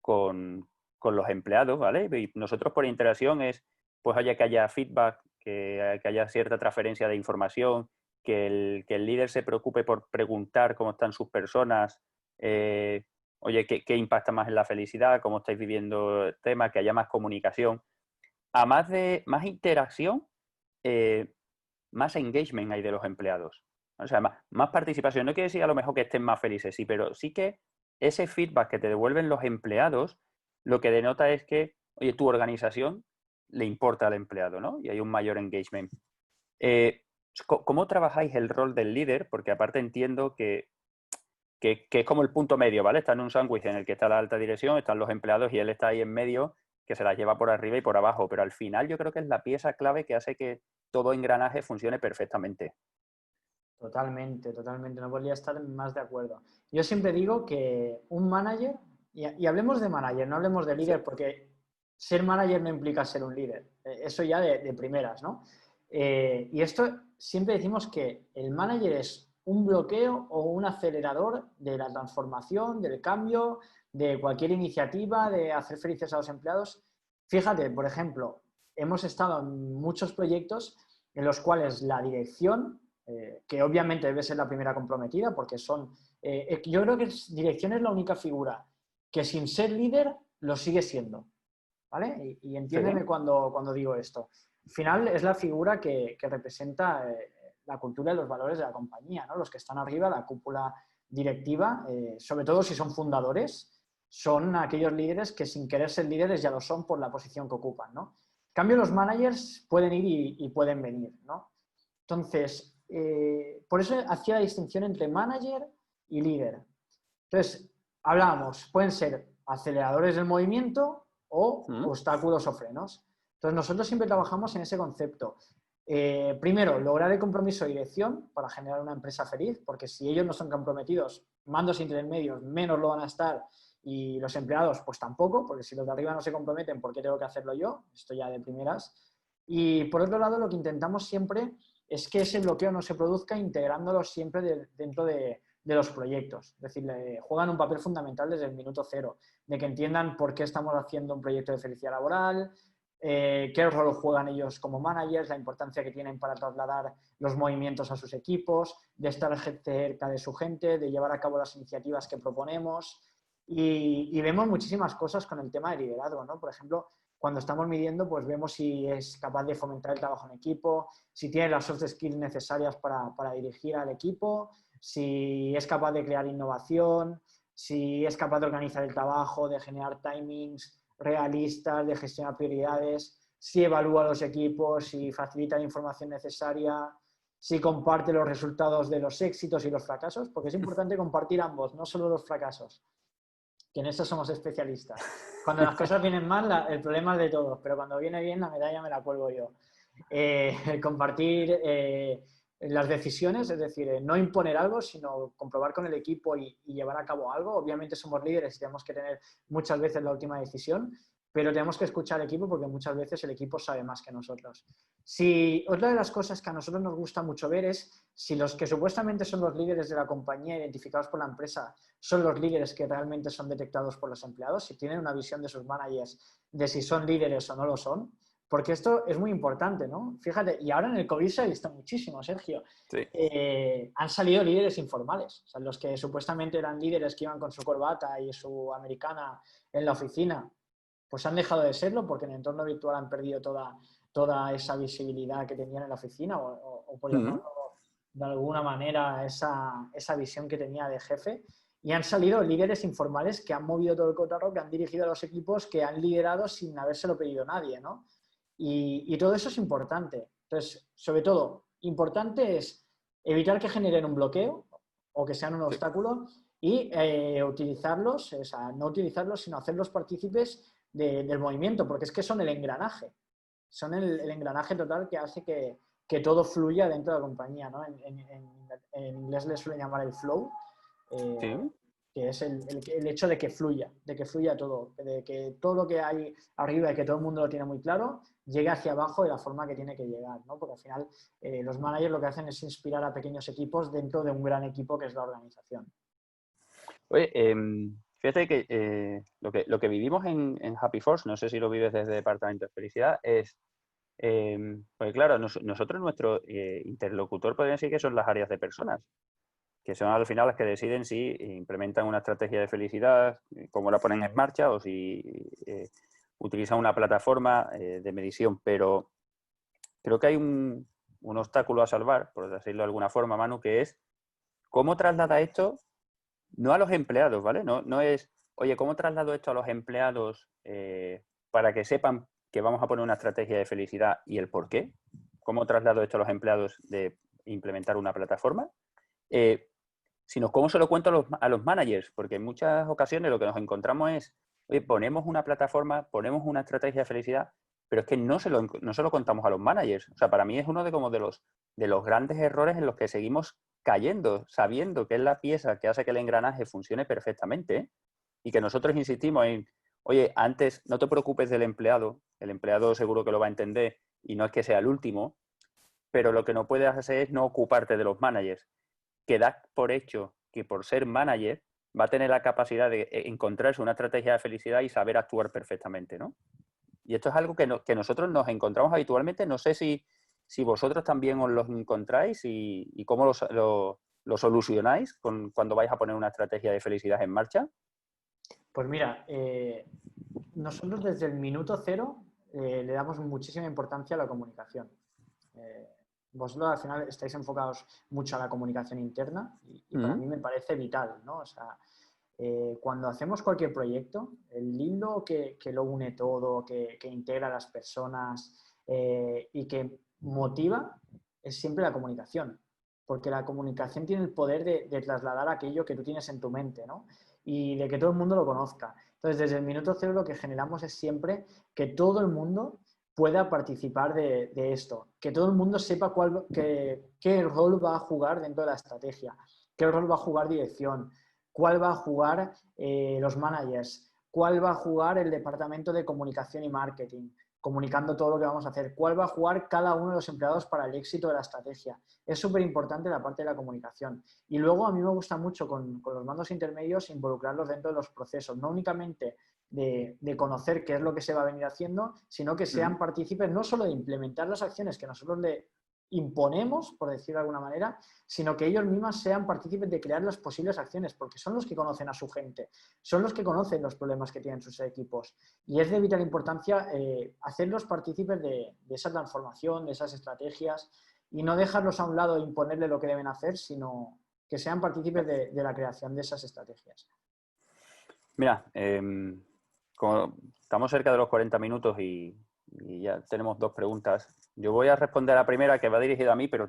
con los empleados, ¿vale? Y nosotros por interacción es, pues, oye, que haya feedback, que haya cierta transferencia de información, que el líder se preocupe por preguntar cómo están sus personas, oye, ¿qué impacta más en la felicidad? ¿Cómo estáis viviendo el tema? Que haya más comunicación. A más interacción, eh, más engagement hay de los empleados. O sea, más participación. No quiere decir a lo mejor que estén más felices, sí, pero sí que ese feedback que te devuelven los empleados, lo que denota es que, oye, tu organización le importa al empleado, ¿no? Y hay un mayor engagement. ¿Cómo trabajáis el rol del líder? Porque aparte entiendo que es como el punto medio, ¿vale? Está en un sándwich en el que está la alta dirección, están los empleados y él está ahí en medio, que se las lleva por arriba y por abajo. Pero al final yo creo que es la pieza clave que hace que todo engranaje funcione perfectamente. Totalmente, totalmente. No podría estar más de acuerdo. Yo siempre digo que un manager, y hablemos de manager, no hablemos de Sí. líder, porque ser manager no implica ser un líder. Eso ya de primeras, ¿no? Y esto siempre decimos que el manager es un bloqueo o un acelerador de la transformación, del cambio, de cualquier iniciativa, de hacer felices a los empleados. Fíjate, por ejemplo, hemos estado en muchos proyectos en los cuales la dirección, que obviamente debe ser la primera comprometida, porque yo creo que dirección es la única figura que sin ser líder lo sigue siendo, ¿vale? Y Sí. entiéndeme cuando digo esto. Al final es la figura que representa la cultura y los valores de la compañía, ¿no? Los que están arriba, la cúpula directiva, sobre todo si son fundadores, son aquellos líderes que sin querer ser líderes ya lo son por la posición que ocupan, ¿no? En cambio, los managers pueden ir y pueden venir, ¿no? Entonces, por eso hacía la distinción entre manager y líder. Entonces, hablábamos, pueden ser aceleradores del movimiento o ¿Mm? obstáculos o frenos. Entonces, nosotros siempre trabajamos en ese concepto. Primero, lograr el compromiso de dirección para generar una empresa feliz, porque si ellos no son comprometidos, mandos intermedios menos lo van a estar y los empleados pues tampoco, porque si los de arriba no se comprometen, ¿por qué tengo que hacerlo yo? Esto ya de primeras. Y por otro lado, lo que intentamos siempre es que ese bloqueo no se produzca integrándolo siempre dentro de los proyectos. Es decir, juegan un papel fundamental desde el minuto cero, de que entiendan por qué estamos haciendo un proyecto de felicidad laboral, qué rol juegan ellos como managers, la importancia que tienen para trasladar los movimientos a sus equipos, de estar cerca de su gente, de llevar a cabo las iniciativas que proponemos. Y vemos muchísimas cosas con el tema de liderazgo, ¿no? Por ejemplo, cuando estamos midiendo, pues vemos si es capaz de fomentar el trabajo en equipo, si tiene las soft skills necesarias para dirigir al equipo, si es capaz de crear innovación, si es capaz de organizar el trabajo, de generar timings realistas, de gestionar prioridades, si evalúa los equipos, si facilita la información necesaria, si comparte los resultados de los éxitos y los fracasos, porque es importante compartir ambos, no solo los fracasos, que en eso somos especialistas. Cuando las cosas vienen mal, el problema es de todos, pero cuando viene bien, la medalla me la cuelgo yo. Compartir las decisiones, es decir, no imponer algo, sino comprobar con el equipo y llevar a cabo algo. Obviamente somos líderes y tenemos que tener muchas veces la última decisión, pero tenemos que escuchar al equipo porque muchas veces el equipo sabe más que nosotros. Si, otra de las cosas que a nosotros nos gusta mucho ver es si los que supuestamente son los líderes de la compañía identificados por la empresa son los líderes que realmente son detectados por los empleados, si tienen una visión de sus managers de si son líderes o no lo son, porque esto es muy importante, ¿no? Fíjate, y ahora en el COVID se ha visto muchísimo, Sergio. Sí. Han salido líderes informales, o sea, los que supuestamente eran líderes que iban con su corbata y su americana en la oficina, pues han dejado de serlo porque en el entorno virtual han perdido toda esa visibilidad que tenían en la oficina o por ¿Mm? llamarlo de alguna manera esa visión que tenía de jefe. Y han salido líderes informales que han movido todo el cotarro, que han dirigido a los equipos, que han liderado sin habérselo pedido nadie, ¿no? Y todo eso es importante. Entonces, sobre todo, importante es evitar que generen un bloqueo o que sean un Sí. obstáculo y utilizarlos, o sea, no utilizarlos, sino hacerlos partícipes del movimiento, porque es que son el engranaje. Son el engranaje total que hace que todo fluya dentro de la compañía, ¿no? En inglés le suelen llamar el flow, Sí. que es el hecho de que fluya todo, de que todo lo que hay arriba y que todo el mundo lo tiene muy claro, llegue hacia abajo de la forma que tiene que llegar, ¿no? Porque al final los managers lo que hacen es inspirar a pequeños equipos dentro de un gran equipo que es la organización. Oye, fíjate que, lo que vivimos en Happy Force, no sé si lo vives desde el Departamento de Felicidad, es, pues claro, nosotros nuestro interlocutor podría decir que son las áreas de personas, que son al final las que deciden si implementan una estrategia de felicidad, cómo la ponen en marcha o si utilizan una plataforma de medición. Pero creo que hay un obstáculo a salvar, por decirlo de alguna forma, Manu, que es cómo traslada esto no a los empleados, ¿vale? No es, oye, ¿cómo traslado esto a los empleados para que sepan que vamos a poner una estrategia de felicidad y el por qué? ¿Cómo traslado esto a los empleados de implementar una plataforma? Sino cómo se lo cuento a los managers, porque en muchas ocasiones lo que nos encontramos es, oye, ponemos una plataforma, ponemos una estrategia de felicidad, pero es que no se lo contamos a los managers. O sea, para mí es uno de los grandes errores en los que seguimos cayendo, sabiendo que es la pieza que hace que el engranaje funcione perfectamente, ¿eh? Y que nosotros insistimos en, oye, antes no te preocupes del empleado, el empleado seguro que lo va a entender y no es que sea el último, pero lo que no puedes hacer es no ocuparte de los managers, que das por hecho que por ser manager va a tener la capacidad de encontrarse una estrategia de felicidad y saber actuar perfectamente, ¿no? Y esto es algo que nosotros nos encontramos habitualmente. No sé si vosotros también os lo encontráis y cómo lo solucionáis cuando vais a poner una estrategia de felicidad en marcha. Pues mira, nosotros desde el minuto cero le damos muchísima importancia a la comunicación. Eh, Vosotros al final estáis enfocados mucho a la comunicación interna y para mí me parece vital, ¿no? O sea, cuando hacemos cualquier proyecto, el hilo que lo une todo, que integra a las personas y que motiva es siempre la comunicación, porque la comunicación tiene el poder de trasladar aquello que tú tienes en tu mente, ¿no? y de que todo el mundo lo conozca. Entonces, desde el minuto cero lo que generamos es siempre que todo el mundo pueda participar de esto, que todo el mundo sepa qué rol va a jugar dentro de la estrategia, qué rol va a jugar dirección, cuál va a jugar los managers, cuál va a jugar el departamento de comunicación y marketing, comunicando todo lo que vamos a hacer, cuál va a jugar cada uno de los empleados para el éxito de la estrategia. Es súper importante la parte de la comunicación. Y luego a mí me gusta mucho con los mandos intermedios involucrarlos dentro de los procesos, no únicamente de conocer qué es lo que se va a venir haciendo, sino que sean partícipes no solo de implementar las acciones que nosotros le imponemos, por decirlo de alguna manera, sino que ellos mismos sean partícipes de crear las posibles acciones, porque son los que conocen a su gente, son los que conocen los problemas que tienen sus equipos. Y es de vital importancia hacerlos partícipes de esa transformación, de esas estrategias, y no dejarlos a un lado e imponerle lo que deben hacer, sino que sean partícipes de la creación de esas estrategias. Mira, como estamos cerca de los 40 minutos y ya tenemos 2 preguntas. Yo voy a responder a la primera, que va dirigida a mí, pero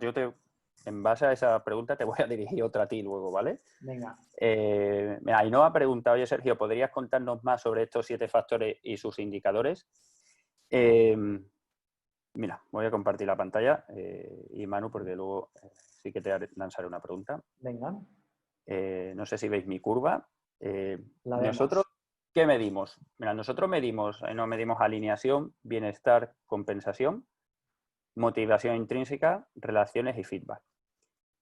en base a esa pregunta te voy a dirigir otra a ti luego, ¿vale? Venga. Mira, Ainhoa ha preguntado, oye Sergio, ¿podrías contarnos más sobre estos 7 factores y sus indicadores? Mira, voy a compartir la pantalla y Manu, porque luego sí que te lanzaré una pregunta. Venga. No sé si veis mi curva. Nosotros, ¿qué medimos? Mira, nosotros medimos alineación, bienestar, compensación, motivación intrínseca, relaciones y feedback.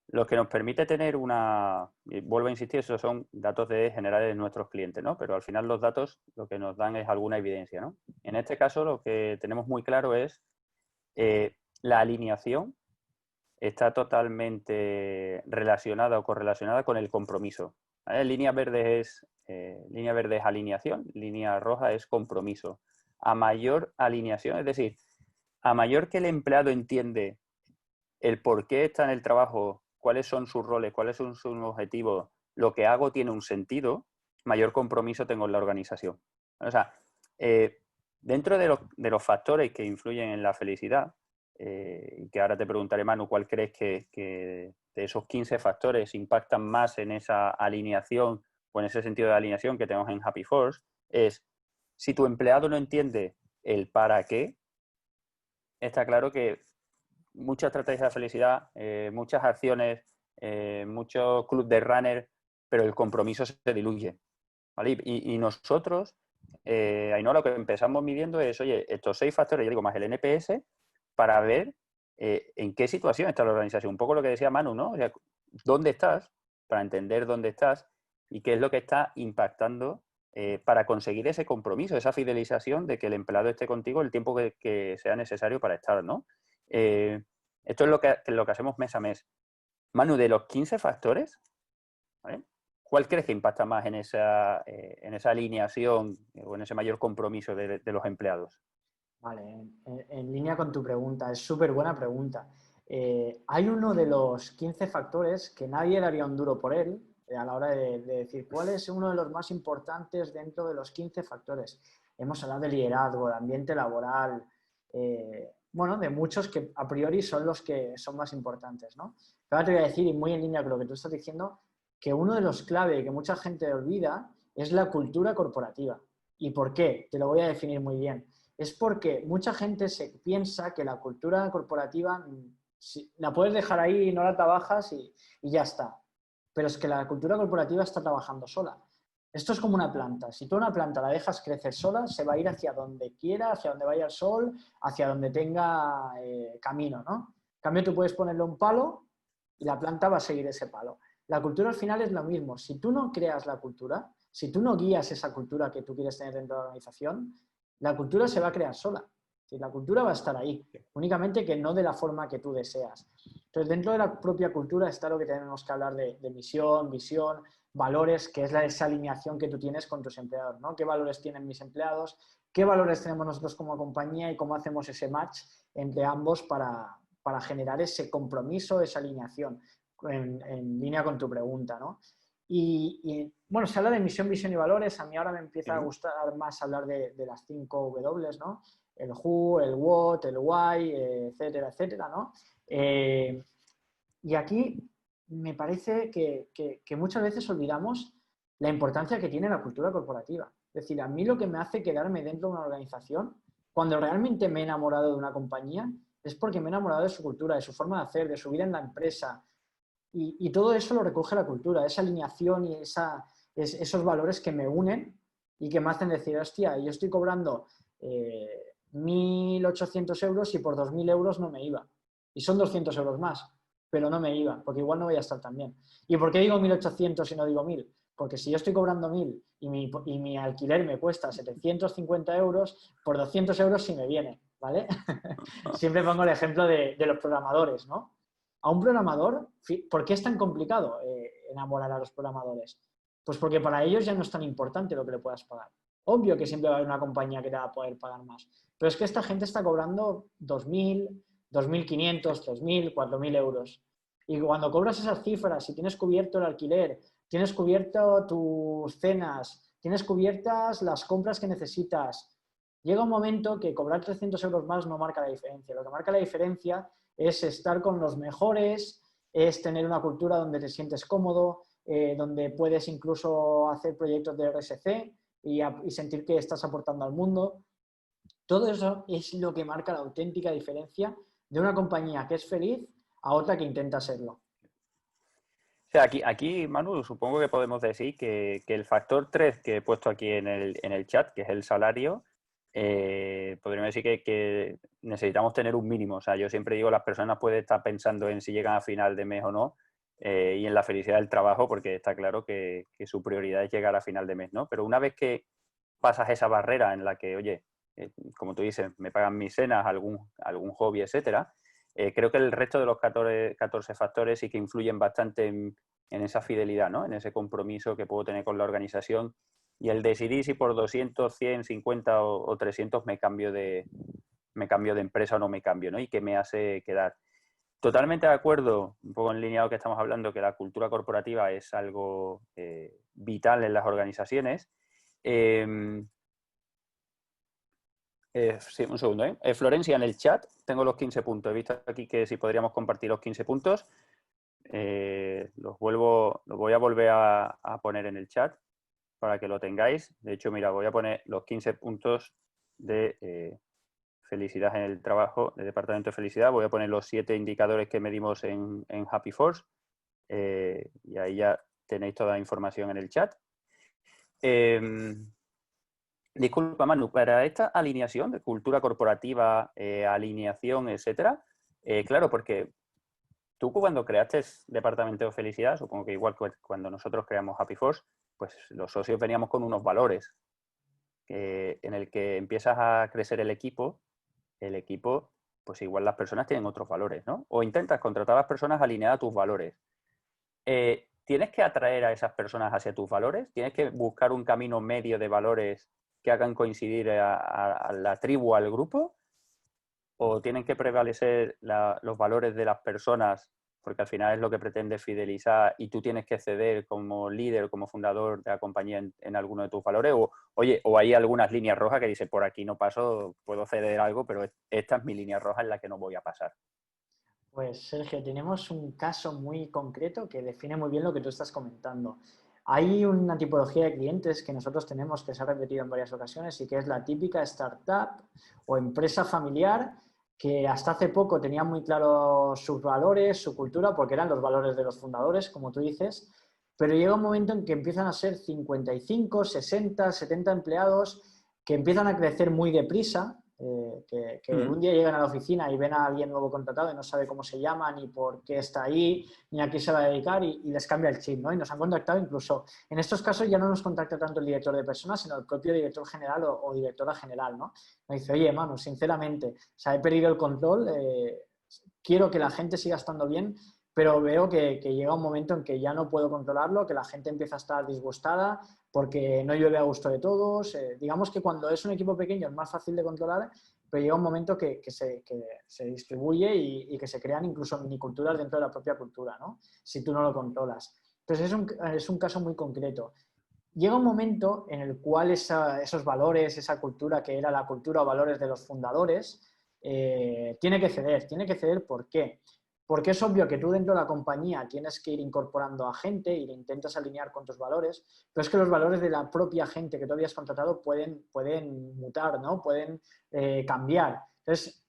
Lo que nos permite tener y vuelvo a insistir, esos son datos generales de nuestros clientes, ¿no? Pero al final los datos lo que nos dan es alguna evidencia, ¿no? En este caso lo que tenemos muy claro es la alineación está totalmente relacionada o correlacionada con el compromiso. ¿Vale? Línea verde es alineación, línea roja es compromiso. A mayor alineación, es decir, a mayor que el empleado entiende el por qué está en el trabajo, cuáles son sus roles, cuáles son sus objetivos, lo que hago tiene un sentido, mayor compromiso tengo en la organización. O sea, dentro de los factores que influyen en la felicidad, y que ahora te preguntaré, Manu, ¿cuál crees que de esos 15 factores impactan más en esa alineación o en ese sentido de alineación que tenemos en Happy Force? Es, si tu empleado no entiende el para qué, está claro que muchas estrategias de felicidad, muchas acciones, muchos clubs de runner, pero el compromiso se diluye. ¿Vale? Y nosotros, ahí no, lo que empezamos midiendo es, oye, estos 6 factores, yo digo, más el NPS, para ver en qué situación está la organización. Un poco lo que decía Manu, ¿no? O sea, ¿dónde estás? Para entender dónde estás y qué es lo que está impactando para conseguir ese compromiso, esa fidelización de que el empleado esté contigo el tiempo que sea necesario para estar, ¿no? Esto es lo que hacemos mes a mes. Manu, de los 15 factores, ¿vale? ¿Cuál crees que impacta más en esa alineación o en ese mayor compromiso de los empleados? Vale, en línea con tu pregunta, es súper buena pregunta. Hay uno de los 15 factores que nadie daría un duro por él a la hora de decir cuál es uno de los más importantes dentro de los 15 factores. Hemos hablado de liderazgo, de ambiente laboral, bueno, de muchos que a priori son los que son más importantes, ¿no? Pero ahora te voy a decir, y muy en línea con lo que tú estás diciendo, que uno de los clave que mucha gente olvida es la cultura corporativa. ¿Y por qué? Te lo voy a definir muy bien. Es porque mucha gente se piensa que la cultura corporativa la puedes dejar ahí, no la trabajas y ya está. Pero es que la cultura corporativa está trabajando sola. Esto es como una planta. Si tú una planta la dejas crecer sola, se va a ir hacia donde quiera, hacia donde vaya el sol, hacia donde tenga camino, ¿no? En cambio, tú puedes ponerle un palo y la planta va a seguir ese palo. La cultura al final es lo mismo. Si tú no creas la cultura, si tú no guías esa cultura que tú quieres tener dentro de la organización, la cultura se va a crear sola. La cultura va a estar ahí, únicamente que no de la forma que tú deseas. Entonces, dentro de la propia cultura está lo que tenemos que hablar de misión, visión, valores, que es esa alineación que tú tienes con tus empleados, ¿no? ¿Qué valores tienen mis empleados? ¿Qué valores tenemos nosotros como compañía? Y cómo hacemos ese match entre ambos para generar ese compromiso, esa alineación, en línea con tu pregunta, ¿no? Bueno, se habla de misión, visión y valores. A mí ahora me empieza a gustar más hablar de las 5 W, ¿no? El who, el what, el why, etcétera, etcétera, ¿no? Y aquí me parece que muchas veces olvidamos la importancia que tiene la cultura corporativa. Es decir, a mí lo que me hace quedarme dentro de una organización, cuando realmente me he enamorado de una compañía, es porque me he enamorado de su cultura, de su forma de hacer, de su vida en la empresa. Y todo eso lo recoge la cultura, esa alineación y esos valores que me unen y que me hacen decir, hostia, yo estoy cobrando 1.800 euros y por 2.000 euros no me iba. Y son 200 euros más, pero no me iba, porque igual no voy a estar tan bien. ¿Y por qué digo 1.800 y no digo 1.000? Porque si yo estoy cobrando 1.000 y mi alquiler me cuesta 750 euros, por 200 euros sí me viene, ¿vale? Siempre pongo el ejemplo de los programadores, ¿no? A un programador, ¿por qué es tan complicado enamorar a los programadores? Pues porque para ellos ya no es tan importante lo que le puedas pagar. Obvio que siempre va a haber una compañía que te va a poder pagar más, pero es que esta gente está cobrando 2.000, 2.500, 3.000, 4.000 euros. Y cuando cobras esas cifras, si tienes cubierto el alquiler, tienes cubierto tus cenas, tienes cubiertas las compras que necesitas, llega un momento que cobrar 300 euros más no marca la diferencia. Lo que marca la diferencia es estar con los mejores, es tener una cultura donde te sientes cómodo, donde puedes incluso hacer proyectos de RSC y sentir que estás aportando al mundo. Todo eso es lo que marca la auténtica diferencia de una compañía que es feliz a otra que intenta serlo. O sea, aquí, Manu, supongo que podemos decir que el factor 3 que he puesto aquí en el chat, que es el salario, podríamos decir que necesitamos tener un mínimo. O sea, yo siempre digo, las personas pueden estar pensando en si llegan a final de mes o no, y en la felicidad del trabajo, porque está claro que su prioridad es llegar a final de mes, ¿no? Pero una vez que pasas esa barrera en la que, oye, como tú dices, me pagan mis cenas, algún hobby, etcétera, creo que el resto de los 14 factores sí que influyen bastante en esa fidelidad, ¿no? En ese compromiso que puedo tener con la organización y el decidir si por 200, 100, 50 o 300 me cambio de empresa o no me cambio, ¿no? Y qué me hace quedar. Totalmente de acuerdo, un poco en línea de lo que estamos hablando, que la cultura corporativa es algo vital en las organizaciones. Sí, un segundo, ¿eh? Florencia, en el chat tengo los 15 puntos. He visto aquí que si podríamos compartir los 15 puntos. Los voy a volver a poner en el chat para que lo tengáis. De hecho, mira, voy a poner los 15 puntos de felicidad en el trabajo, de departamento de felicidad. Voy a poner los 7 indicadores que medimos en Happy Force. Y ahí ya tenéis toda la información en el chat. Disculpa, Manu, para esta alineación de cultura corporativa, alineación, etcétera, claro, porque tú cuando creaste Departamento de Felicidad, supongo que igual que cuando nosotros creamos Happy Force, pues los socios veníamos con unos valores en el que empiezas a crecer el equipo, pues igual las personas tienen otros valores, ¿no? O intentas contratar a las personas alineadas a tus valores. ¿Tienes que atraer a esas personas hacia tus valores? ¿Tienes que buscar un camino medio de valores que hagan coincidir a la tribu, al grupo? ¿O tienen que prevalecer los valores de las personas? Porque al final es lo que pretende fidelizar y tú tienes que ceder como líder, como fundador de la compañía en alguno de tus valores. O hay algunas líneas rojas que dicen, por aquí no paso, puedo ceder algo, pero esta es mi línea roja en la que no voy a pasar. Pues Sergio, tenemos un caso muy concreto que define muy bien lo que tú estás comentando. Hay una tipología de clientes que nosotros tenemos que se ha repetido en varias ocasiones y que es la típica startup o empresa familiar que hasta hace poco tenía muy claros sus valores, su cultura, porque eran los valores de los fundadores, como tú dices, pero llega un momento en que empiezan a ser 55, 60, 70 empleados que empiezan a crecer muy deprisa, que un día llegan a la oficina y ven a alguien nuevo contratado y no sabe cómo se llama, ni por qué está ahí, ni a qué se va a dedicar y les cambia el chip, ¿no? Y nos han contactado incluso, en estos casos ya no nos contacta tanto el director de personas, sino el propio director general o directora general, ¿no? Me dice, oye, Manu, sinceramente, o sea, he perdido el control, quiero que la gente siga estando bien, pero veo que llega un momento en que ya no puedo controlarlo, que la gente empieza a estar disgustada porque no llueve a gusto de todos. Digamos que cuando es un equipo pequeño es más fácil de controlar, pero llega un momento que se distribuye y que se crean incluso miniculturas dentro de la propia cultura, ¿no? Si tú no lo controlas. Entonces es un caso muy concreto. Llega un momento en el cual esos valores, esa cultura que era la cultura o valores de los fundadores, tiene que ceder. ¿Tiene que ceder por qué? porque es obvio que tú dentro de la compañía tienes que ir incorporando a gente y le intentas alinear con tus valores, pero es que los valores de la propia gente que tú habías contratado pueden mutar, ¿no? Pueden cambiar. Entonces,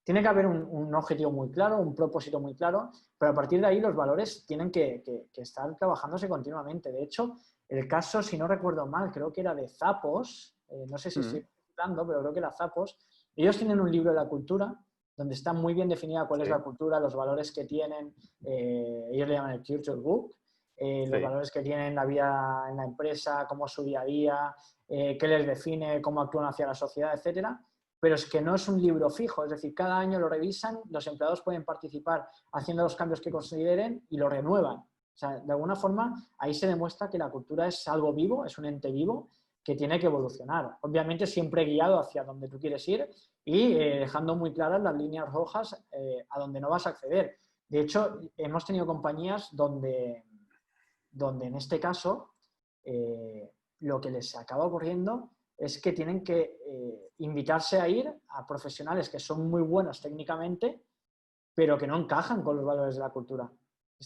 tiene que haber un objetivo muy claro, un propósito muy claro, pero a partir de ahí los valores tienen que estar trabajándose continuamente. De hecho, el caso, si no recuerdo mal, creo que era de Zappos, no sé si estoy citando, pero creo que era Zappos. Ellos tienen un libro de la cultura donde está muy bien definida cuál es la cultura, los valores que tienen, ellos le llaman el Culture Book, los valores que tienen la vida en la empresa, cómo es su día a día, qué les define, cómo actúan hacia la sociedad, etcétera. Pero es que no es un libro fijo, es decir, cada año lo revisan, los empleados pueden participar haciendo los cambios que consideren y lo renuevan. O sea, de alguna forma, ahí se demuestra que la cultura es algo vivo, es un ente vivo que tiene que evolucionar. Obviamente siempre guiado hacia donde tú quieres ir y dejando muy claras las líneas rojas a donde no vas a acceder. De hecho, hemos tenido compañías donde en este caso lo que les acaba ocurriendo es que tienen que invitarse a ir a profesionales que son muy buenos técnicamente, pero que no encajan con los valores de la cultura.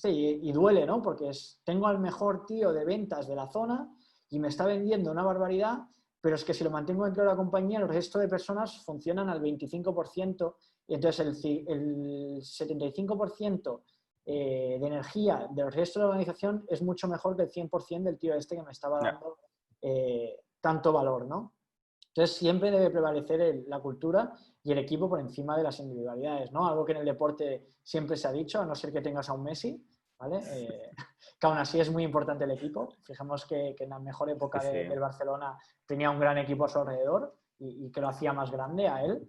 Y duele, ¿no? Porque tengo al mejor tío de ventas de la zona y me está vendiendo una barbaridad, pero es que si lo mantengo dentro de la compañía, el resto de personas funcionan al 25% y entonces el 75% de energía del resto de la organización es mucho mejor que el 100% del tío este que me estaba dando tanto valor, ¿no? Entonces siempre debe prevalecer la cultura y el equipo por encima de las individualidades, ¿no? Algo que en el deporte siempre se ha dicho, a no ser que tengas a un Messi, ¿vale? Que aún así es muy importante el equipo. Fijemos que en la mejor época del Barcelona tenía un gran equipo a su alrededor y que lo hacía más grande a él.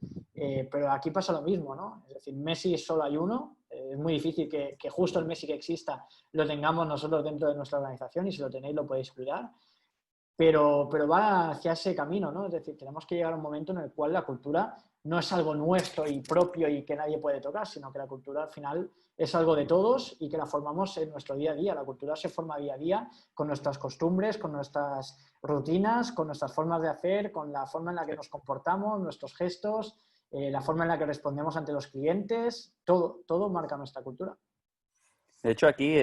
Pero aquí pasa lo mismo, ¿no? Es decir, Messi solo hay uno. Es muy difícil que justo el Messi que exista lo tengamos nosotros dentro de nuestra organización y si lo tenéis lo podéis cuidar. Pero va hacia ese camino, ¿no? Es decir, tenemos que llegar a un momento en el cual la cultura no es algo nuestro y propio y que nadie puede tocar, sino que la cultura al final es algo de todos y que la formamos en nuestro día a día. La cultura se forma día a día con nuestras costumbres, con nuestras rutinas, con nuestras formas de hacer, con la forma en la que nos comportamos, nuestros gestos, la forma en la que respondemos ante los clientes, todo marca nuestra cultura. De hecho, aquí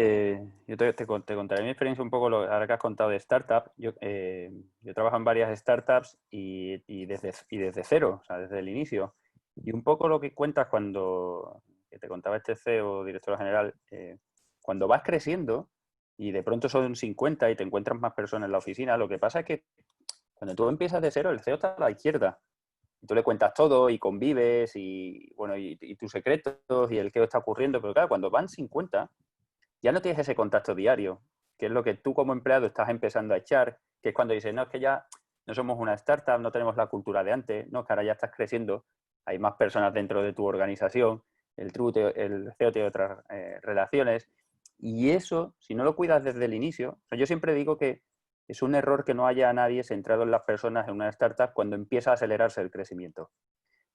yo te contaré mi experiencia un poco, ahora que has contado de startup. Yo trabajo en varias startups y desde cero, o sea, desde el inicio. Y un poco lo que cuentas que te contaba este CEO, director general, cuando vas creciendo y de pronto son 50 y te encuentras más personas en la oficina, lo que pasa es que cuando tú empiezas de cero, el CEO está a la izquierda. Y tú le cuentas todo y convives y, bueno, y tus secretos y el qué está ocurriendo. Pero claro, cuando van 50 ya no tienes ese contacto diario, que es lo que tú como empleado estás empezando a echar, que es cuando dices, no, es que ya no somos una startup, no tenemos la cultura de antes, no, que ahora ya estás creciendo, hay más personas dentro de tu organización, el CEO tiene otras relaciones, y eso, si no lo cuidas desde el inicio, o sea, yo siempre digo que es un error que no haya nadie centrado en las personas en una startup cuando empieza a acelerarse el crecimiento.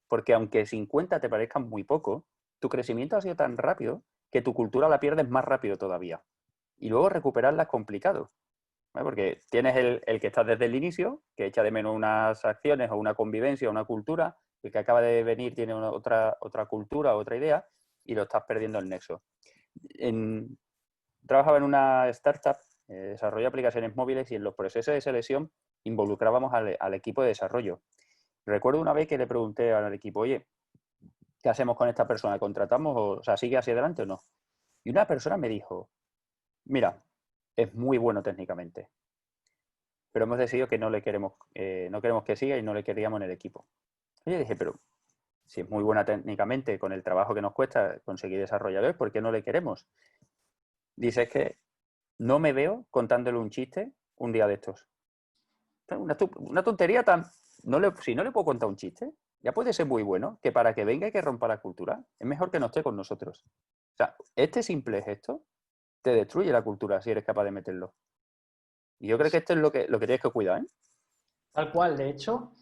Porque aunque 50 te parezcan muy poco, tu crecimiento ha sido tan rápido que tu cultura la pierdes más rápido todavía. Y luego recuperarla es complicado, ¿vale? Porque tienes el que está desde el inicio, que echa de menos unas acciones o una convivencia, una cultura, el que acaba de venir tiene otra cultura, otra idea, y lo estás perdiendo el nexo. Trabajaba en una startup, desarrollo aplicaciones móviles, y en los procesos de selección involucrábamos al equipo de desarrollo. Recuerdo una vez que le pregunté al equipo, oye, ¿qué hacemos con esta persona? ¿Contratamos o sea, sigue hacia adelante o no? Y una persona me dijo, mira, es muy bueno técnicamente, pero hemos decidido que no queremos que siga y no le queríamos en el equipo. Y yo dije, pero si es muy buena técnicamente, con el trabajo que nos cuesta conseguir desarrolladores, ¿por qué no le queremos? Dice, es que no me veo contándole un chiste un día de estos. Una tontería tan... si no le puedo contar un chiste, ya puede ser muy bueno, que para que venga y que rompa la cultura, es mejor que no esté con nosotros. O sea, este simple gesto te destruye la cultura si eres capaz de meterlo. Y yo creo que esto es lo que tienes que cuidar, ¿eh? Tal cual, de hecho,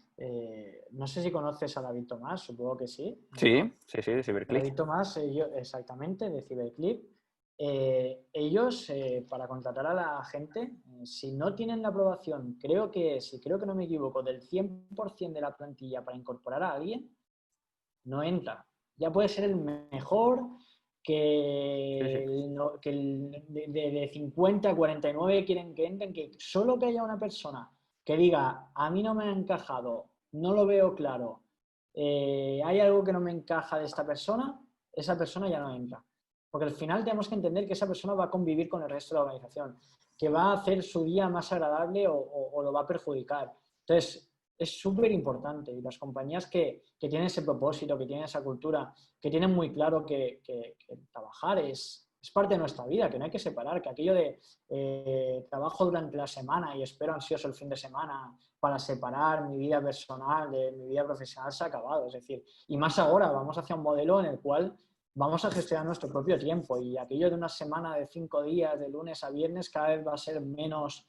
no sé si conoces a David Tomás, supongo que sí, ¿no? Sí, de David Cyberclick. Tomás, exactamente, de Cyberclip. Ellos, para contratar a la gente, si no tienen la aprobación, creo que, si creo que no me equivoco, del 100% de la plantilla para incorporar a alguien, no entra. Ya puede ser el mejor que, de 50 a 49 quieren que entren, que solo que haya una persona que diga, a mí no me ha encajado, no lo veo claro, hay algo que no me encaja de esa persona ya no entra. Porque al final tenemos que entender que esa persona va a convivir con el resto de la organización, que va a hacer su día más agradable o lo va a perjudicar. Entonces, es súper importante. Y las compañías que tienen ese propósito, que tienen esa cultura, que tienen muy claro que trabajar es parte de nuestra vida, que no hay que separar, que aquello de trabajo durante la semana y espero ansioso el fin de semana para separar mi vida personal de mi vida profesional se ha acabado. Es decir, y más ahora vamos hacia un modelo en el cual vamos a gestionar nuestro propio tiempo y aquello de una semana de 5 días, de lunes a viernes, cada vez va a ser menos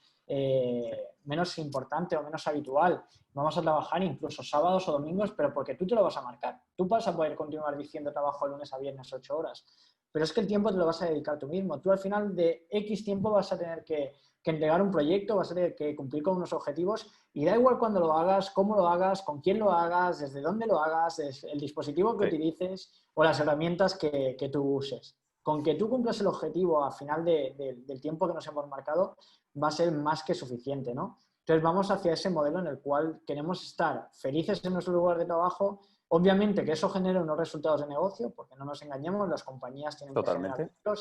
importante o menos habitual. Vamos a trabajar incluso sábados o domingos, pero porque tú te lo vas a marcar. Tú vas a poder continuar diciendo trabajo de lunes a viernes 8 horas, pero es que el tiempo te lo vas a dedicar tú mismo. Tú al final de X tiempo vas a tener que entregar un proyecto, vas a tener que cumplir con unos objetivos y da igual cuándo lo hagas, cómo lo hagas, con quién lo hagas, desde dónde lo hagas, desde el dispositivo que utilices o las herramientas que tú uses. Con que tú cumplas el objetivo al final del tiempo que nos hemos marcado va a ser más que suficiente, ¿no? Entonces vamos hacia ese modelo en el cual queremos estar felices en nuestro lugar de trabajo. Obviamente que eso genera unos resultados de negocio, porque no nos engañemos, las compañías tienen que generar dinero,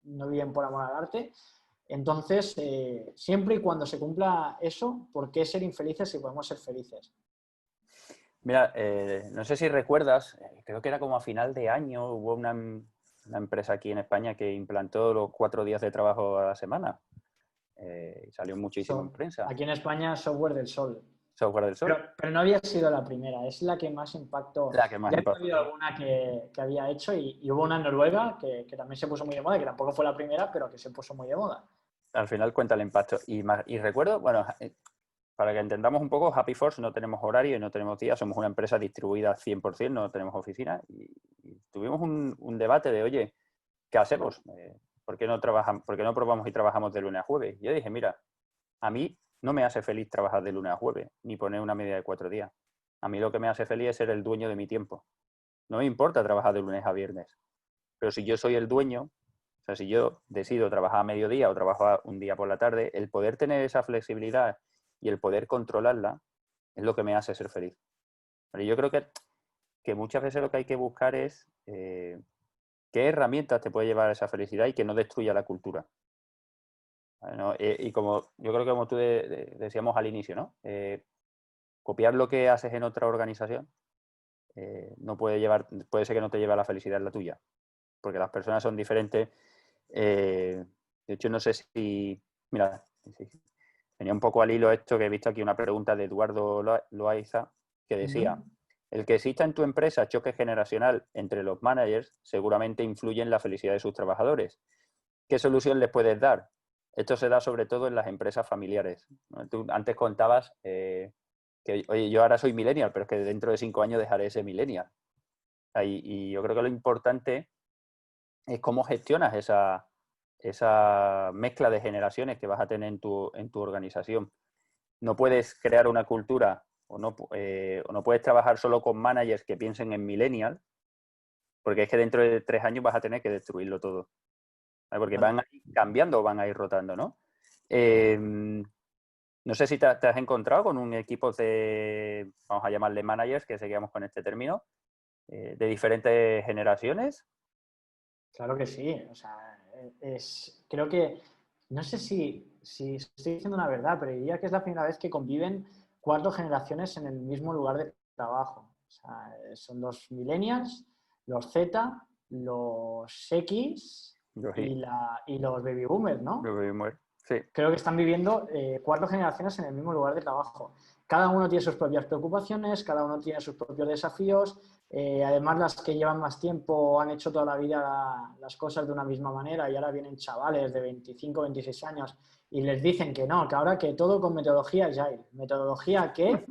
no viven por amor al arte. Entonces, siempre y cuando se cumpla eso, ¿por qué ser infelices si podemos ser felices? Mira, no sé si recuerdas, creo que era como a final de año, hubo una empresa aquí en España que implantó los 4 días de trabajo a la semana. Salió muchísimo en prensa. Aquí en España, Software del Sol. Software del Sol. Pero no había sido la primera, es la que más impactó. La que más ya impactó. había habido alguna que había hecho y hubo una en Noruega que también se puso muy de moda, que tampoco fue la primera, pero que se puso muy de moda. Al final cuenta el impacto. Y recuerdo, bueno, para que entendamos un poco, Happy Force no tenemos horario y no tenemos días, somos una empresa distribuida 100%, no tenemos oficina. Y tuvimos un debate de, oye, ¿qué hacemos? ¿Por qué no probamos y trabajamos de lunes a jueves? Y yo dije, mira, a mí no me hace feliz trabajar de lunes a jueves, ni poner una media de 4 días. A mí lo que me hace feliz es ser el dueño de mi tiempo. No me importa trabajar de lunes a viernes. Pero si yo soy el dueño, o sea, si yo decido trabajar a mediodía o trabajar un día por la tarde, el poder tener esa flexibilidad y el poder controlarla es lo que me hace ser feliz. Pero yo creo que muchas veces lo que hay que buscar es qué herramientas te puede llevar a esa felicidad y que no destruya la cultura. ¿No? Y como yo creo que como tú decíamos al inicio, ¿no? Copiar lo que haces en otra organización no puede ser que no te lleve a la felicidad en la tuya, porque las personas son diferentes. De hecho, no sé si... Mira, venía un poco al hilo esto, que he visto aquí una pregunta de Eduardo Loaiza, que decía, el que exista en tu empresa choque generacional entre los managers seguramente influye en la felicidad de sus trabajadores. ¿Qué solución les puedes dar? Esto se da sobre todo en las empresas familiares, ¿no? Tú antes contabas que, oye, yo ahora soy millennial, pero es que dentro de 5 años dejaré ese millennial. Y yo creo que lo importante es cómo gestionas esa mezcla de generaciones que vas a tener en tu organización. No puedes crear una cultura o no puedes trabajar solo con managers que piensen en millennial, porque es que dentro de 3 años vas a tener que destruirlo todo. ¿Vale? Porque van a ir cambiando o van a ir rotando, ¿no? No sé si te has encontrado con un equipo de, vamos a llamarle managers, que seguimos con este término, de diferentes generaciones. Claro que sí. O sea, creo que, no sé si estoy diciendo una verdad, pero diría que es la primera vez que conviven 4 generaciones en el mismo lugar de trabajo. O sea, son los millennials, los Z, los X y los baby boomers, ¿no? Baby boomers, sí. Creo que están viviendo 4 generaciones en el mismo lugar de trabajo. Cada uno tiene sus propias preocupaciones, cada uno tiene sus propios desafíos. Además, las que llevan más tiempo han hecho toda la vida las cosas de una misma manera y ahora vienen chavales de 25, 26 años y les dicen que no, que ahora que todo con metodología Agile. ¿Metodología qué?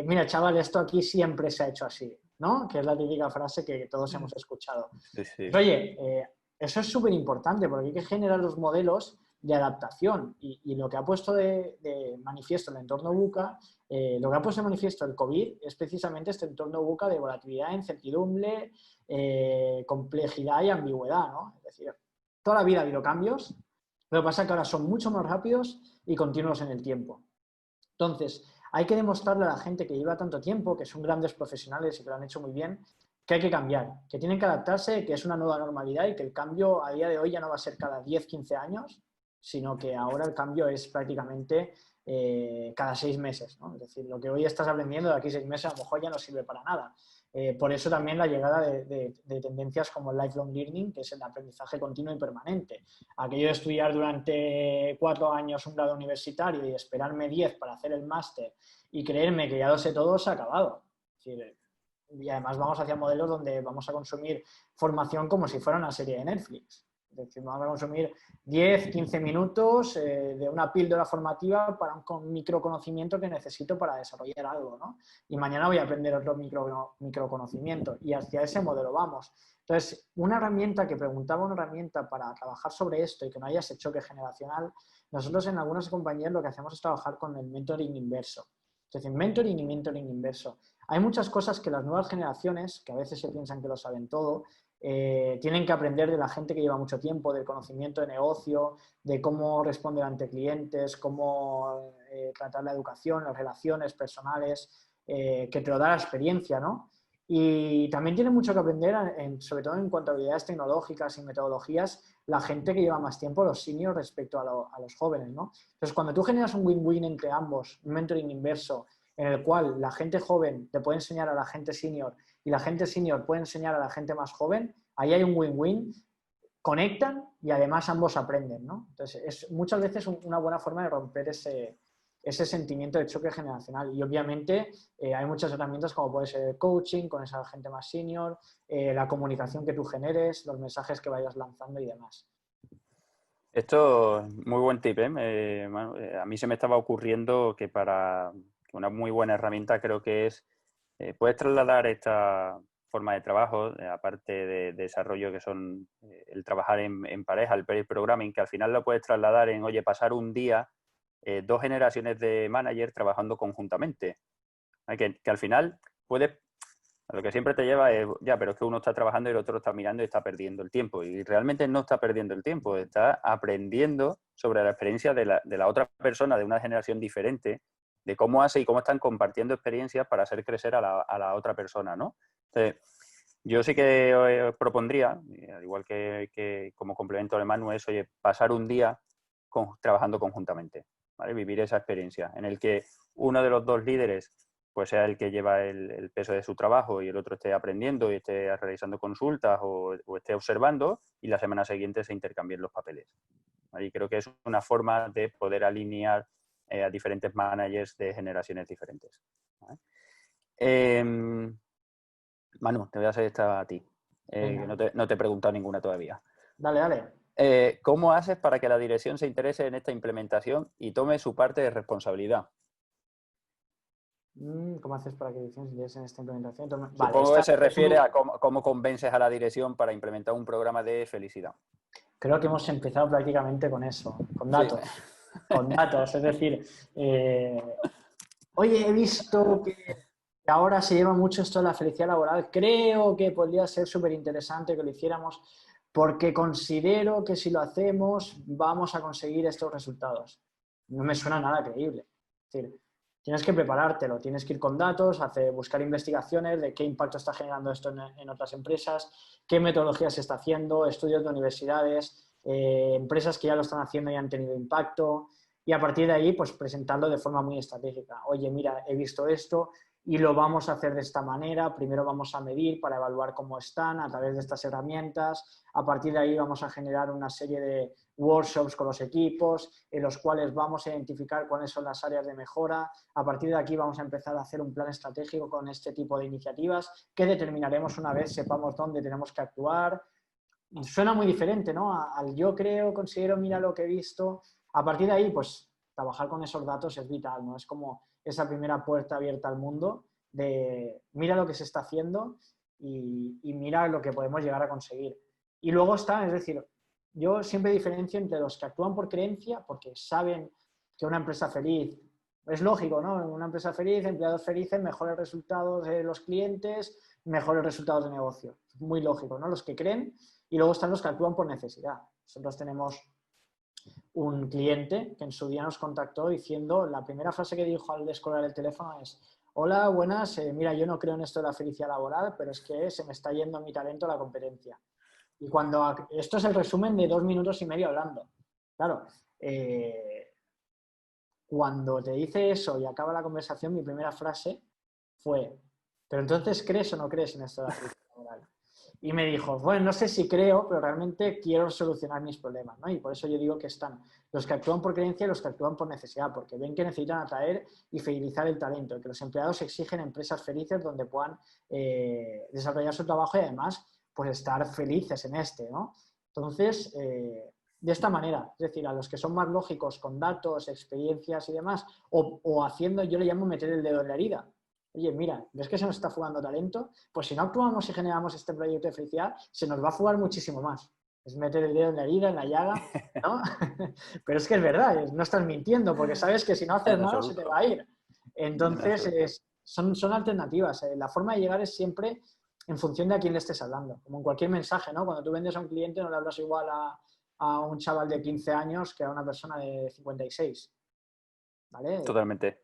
Mira, chaval, esto aquí siempre se ha hecho así, ¿no? Que es la típica frase que todos hemos escuchado. Sí, sí. Pues, oye, eso es súper importante porque hay que generar los modelos de adaptación. Y lo que ha puesto de manifiesto el entorno VUCA, lo que ha puesto de manifiesto el COVID es precisamente este entorno VUCA de volatilidad, incertidumbre, complejidad y ambigüedad, ¿no? Es decir, toda la vida ha habido cambios, lo que pasa es que ahora son mucho más rápidos y continuos en el tiempo. Entonces, hay que demostrarle a la gente que lleva tanto tiempo, que son grandes profesionales y que lo han hecho muy bien, que hay que cambiar, que tienen que adaptarse, que es una nueva normalidad y que el cambio a día de hoy ya no va a ser cada 10, 15 años, sino que ahora el cambio es prácticamente cada 6 meses, ¿no? Es decir, lo que hoy estás aprendiendo de aquí 6 meses a lo mejor ya no sirve para nada. Por eso también la llegada de tendencias como el lifelong learning, que es el aprendizaje continuo y permanente. Aquello de estudiar durante 4 años un grado universitario y esperarme 10 para hacer el máster y creerme que ya lo sé todo, se ha acabado. Es decir, y además vamos hacia modelos donde vamos a consumir formación como si fuera una serie de Netflix. Es decir, vamos a consumir 10, 15 minutos de una píldora formativa para un microconocimiento que necesito para desarrollar algo, ¿no? Y mañana voy a aprender otro microconocimiento y hacia ese modelo vamos. Entonces, una herramienta que preguntaba, una herramienta para trabajar sobre esto y que no haya ese choque generacional, nosotros en algunas compañías lo que hacemos es trabajar con el mentoring inverso. Es decir, mentoring y mentoring inverso. Hay muchas cosas que las nuevas generaciones, que a veces se piensan que lo saben todo, tienen que aprender de la gente que lleva mucho tiempo, del conocimiento de negocio, de cómo responder ante clientes, cómo tratar la educación, las relaciones personales, que te lo da la experiencia, ¿no? Y también tiene mucho que aprender, sobre todo en cuanto a habilidades tecnológicas y metodologías, la gente que lleva más tiempo, los seniors, respecto a los jóvenes, ¿no? Entonces, cuando tú generas un win-win entre ambos, un mentoring inverso, en el cual la gente joven te puede enseñar a la gente senior y la gente senior puede enseñar a la gente más joven, ahí hay un win-win, conectan y además ambos aprenden, ¿no? Entonces, es muchas veces una buena forma de romper ese sentimiento de choque generacional. Y obviamente hay muchas herramientas como puede ser el coaching con esa gente más senior, la comunicación que tú generes, los mensajes que vayas lanzando y demás. Esto es muy buen tip, ¿eh? A mí se me estaba ocurriendo que para una muy buena herramienta creo que es, puedes trasladar esta forma de trabajo, aparte de desarrollo que son el trabajar en pareja, el pair programming, que al final lo puedes trasladar en, oye, pasar un día, 2 generaciones de manager trabajando conjuntamente. Que al final puedes, a lo que siempre te lleva es, ya, pero es que uno está trabajando y el otro está mirando y está perdiendo el tiempo. Y realmente no está perdiendo el tiempo, está aprendiendo sobre la experiencia de la otra persona de una generación diferente, de cómo hace y cómo están compartiendo experiencias para hacer crecer a la otra persona, ¿no? Entonces, yo sí que propondría, al igual que como complemento de Manu, es, oye, pasar un día trabajando conjuntamente, ¿vale? Vivir esa experiencia en el que uno de los dos líderes pues sea el que lleva el peso de su trabajo y el otro esté aprendiendo y esté realizando consultas o esté observando y la semana siguiente se intercambien los papeles. ¿Vale? Y creo que es una forma de poder alinear a diferentes managers de generaciones diferentes. ¿Vale? Manu, te voy a hacer esta a ti, que no te he preguntado ninguna todavía. Dale, dale. ¿Cómo haces para que la dirección se interese en esta implementación y tome su parte de responsabilidad? ¿Cómo haces para que dirección se interese en esta implementación? Vale, Supongo que se refiere a cómo convences a la dirección para implementar un programa de felicidad. Creo que hemos empezado prácticamente con eso, con datos. Sí. Con datos, es decir, oye, he visto que ahora se lleva mucho esto de la felicidad laboral, creo que podría ser súper interesante que lo hiciéramos porque considero que si lo hacemos vamos a conseguir estos resultados. No me suena nada creíble. Es decir, tienes que preparártelo, tienes que ir con datos, buscar investigaciones de qué impacto está generando esto en otras empresas, qué metodología se está haciendo, estudios de universidades, empresas que ya lo están haciendo y han tenido impacto, y a partir de ahí pues presentarlo de forma muy estratégica. Oye, mira, he visto esto y lo vamos a hacer de esta manera. Primero vamos a medir para evaluar cómo están a través de estas herramientas. A partir de ahí vamos a generar una serie de workshops con los equipos en los cuales vamos a identificar cuáles son las áreas de mejora. A partir de aquí vamos a empezar a hacer un plan estratégico con este tipo de iniciativas que determinaremos una vez sepamos dónde tenemos que actuar. Suena muy diferente, ¿no? Al yo creo, considero, mira lo que he visto. A partir de ahí, pues trabajar con esos datos es vital, ¿no? Es como esa primera puerta abierta al mundo de mira lo que se está haciendo y mira lo que podemos llegar a conseguir. Y luego está, es decir, yo siempre diferencio entre los que actúan por creencia, porque saben que una empresa feliz, es lógico, ¿no? Una empresa feliz, empleados felices, mejores resultados de los clientes, mejores resultados de negocio. Es muy lógico, ¿no? Los que creen, y luego están los que actúan por necesidad. Nosotros tenemos un cliente que en su día nos contactó diciendo, la primera frase que dijo al descolgar el teléfono es: hola, buenas, mira, yo no creo en esto de la felicidad laboral, pero es que se me está yendo mi talento a la competencia. Y esto es el resumen de 2 minutos y medio hablando. Claro, cuando te dice eso y acaba la conversación, mi primera frase fue: ¿pero entonces crees o no crees en esto de la felicidad laboral? Y me dijo, bueno, no sé si creo, pero realmente quiero solucionar mis problemas, ¿no? Y por eso yo digo que están los que actúan por creencia y los que actúan por necesidad, porque ven que necesitan atraer y fidelizar el talento, que los empleados exigen empresas felices donde puedan desarrollar su trabajo y además pues estar felices en este, ¿no? Entonces, de esta manera, es decir, a los que son más lógicos con datos, experiencias y demás, o haciendo, yo le llamo meter el dedo en la herida. Oye, mira, ¿ves que se nos está fugando talento? Pues si no actuamos y generamos este proyecto de felicidad, se nos va a fugar muchísimo más. Es meter el dedo en la herida, en la llaga, ¿no? Pero es que es verdad, no estás mintiendo, porque sabes que si no haces En nada se te va absoluto. a ir. En absoluto. Entonces, son alternativas. La forma de llegar es siempre en función de a quién le estés hablando. Como en cualquier mensaje, ¿no? Cuando tú vendes a un cliente no le hablas igual a un chaval de 15 años que a una persona de 56. ¿Vale? Totalmente.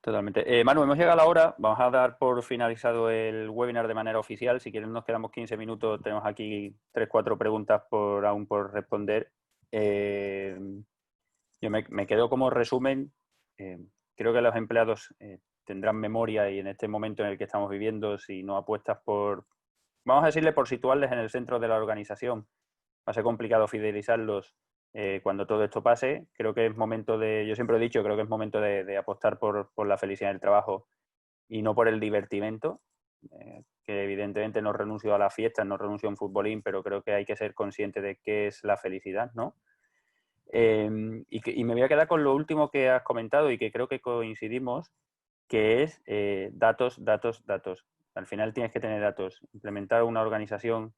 Totalmente. Manu, hemos llegado a la hora. Vamos a dar por finalizado el webinar de manera oficial. Si quieren, nos quedamos 15 minutos. Tenemos aquí 3-4 preguntas aún por responder. Yo me quedo como resumen. Creo que los empleados tendrán memoria y en este momento en el que estamos viviendo, si no apuestas por, vamos a decirle, por situarles en el centro de la organización, va a ser complicado fidelizarlos cuando todo esto pase. Creo que es momento de, yo siempre he dicho, creo que es momento de apostar por la felicidad en el trabajo y no por el divertimento, que evidentemente no renuncio a las fiestas, no renuncio a un futbolín, pero creo que hay que ser consciente de qué es la felicidad, ¿no? Y me voy a quedar con lo último que has comentado y que creo que coincidimos, que es datos, datos, datos. Al final tienes que tener datos, implementar una organización,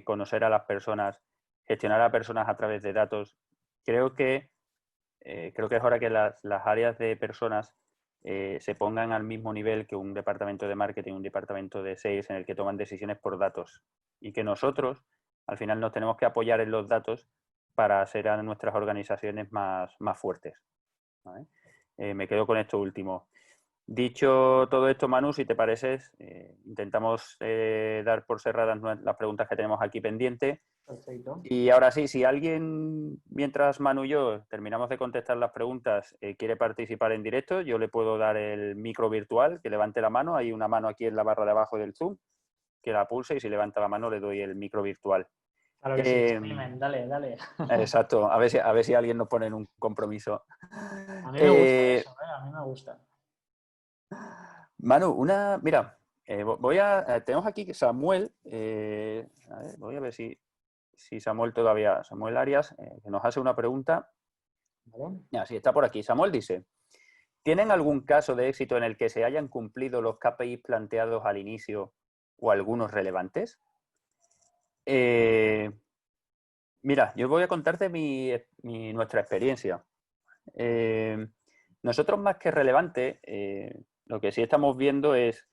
conocer a las personas, gestionar a personas a través de datos. Creo que es hora que las áreas de personas se pongan al mismo nivel que un departamento de marketing, un departamento de sales en el que toman decisiones por datos y que nosotros al final nos tenemos que apoyar en los datos para hacer a nuestras organizaciones más fuertes, ¿vale? Me quedo con esto último. Dicho todo esto, Manu, si te parece, intentamos dar por cerradas las preguntas que tenemos aquí pendientes. Perfecto. Y ahora sí, si alguien, mientras Manu y yo terminamos de contestar las preguntas, quiere participar en directo, yo le puedo dar el micro virtual, que levante la mano. Hay una mano aquí en la barra de abajo del Zoom, que la pulse y si levanta la mano le doy el micro virtual. Claro que sí, que se animen, dale, dale. Exacto, a ver si alguien nos pone en un compromiso. A mí me gusta Eh, eso, ¿eh? A mí me gusta. Manu, mira, tenemos aquí que Samuel, a ver, voy a ver si Samuel todavía, Samuel Arias, que nos hace una pregunta. ¿Vale? Ya, sí, está por aquí. Samuel dice, ¿tienen algún caso de éxito en el que se hayan cumplido los KPIs planteados al inicio o algunos relevantes? Eh, Mira, yo voy a contarte nuestra experiencia. Nosotros más que relevante, lo que sí estamos viendo es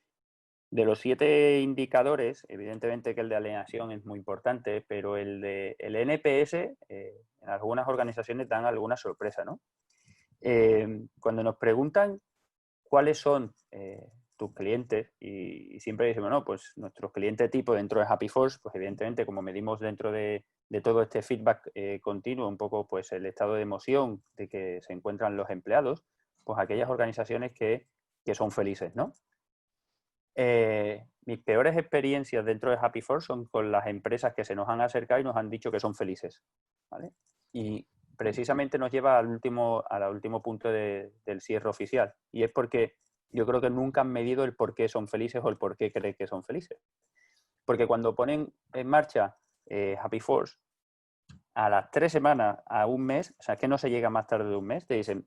de los 7 indicadores, evidentemente que el de alineación es muy importante, pero el NPS en algunas organizaciones dan alguna sorpresa, ¿no? Cuando nos preguntan cuáles son tus clientes y siempre decimos, no, pues nuestros clientes tipo dentro de Happy Force, pues evidentemente como medimos dentro de todo este feedback continuo, un poco pues el estado de emoción de que se encuentran los empleados, pues aquellas organizaciones que son felices, ¿no? Mis peores experiencias dentro de Happy Force son con las empresas que se nos han acercado y nos han dicho que son felices, ¿vale? Y precisamente nos lleva al último punto del cierre oficial. Y es porque yo creo que nunca han medido el por qué son felices o el por qué creen que son felices. Porque cuando ponen en marcha Happy Force, a las 3 semanas, a un mes, o sea, es que no se llega más tarde de un mes, te dicen,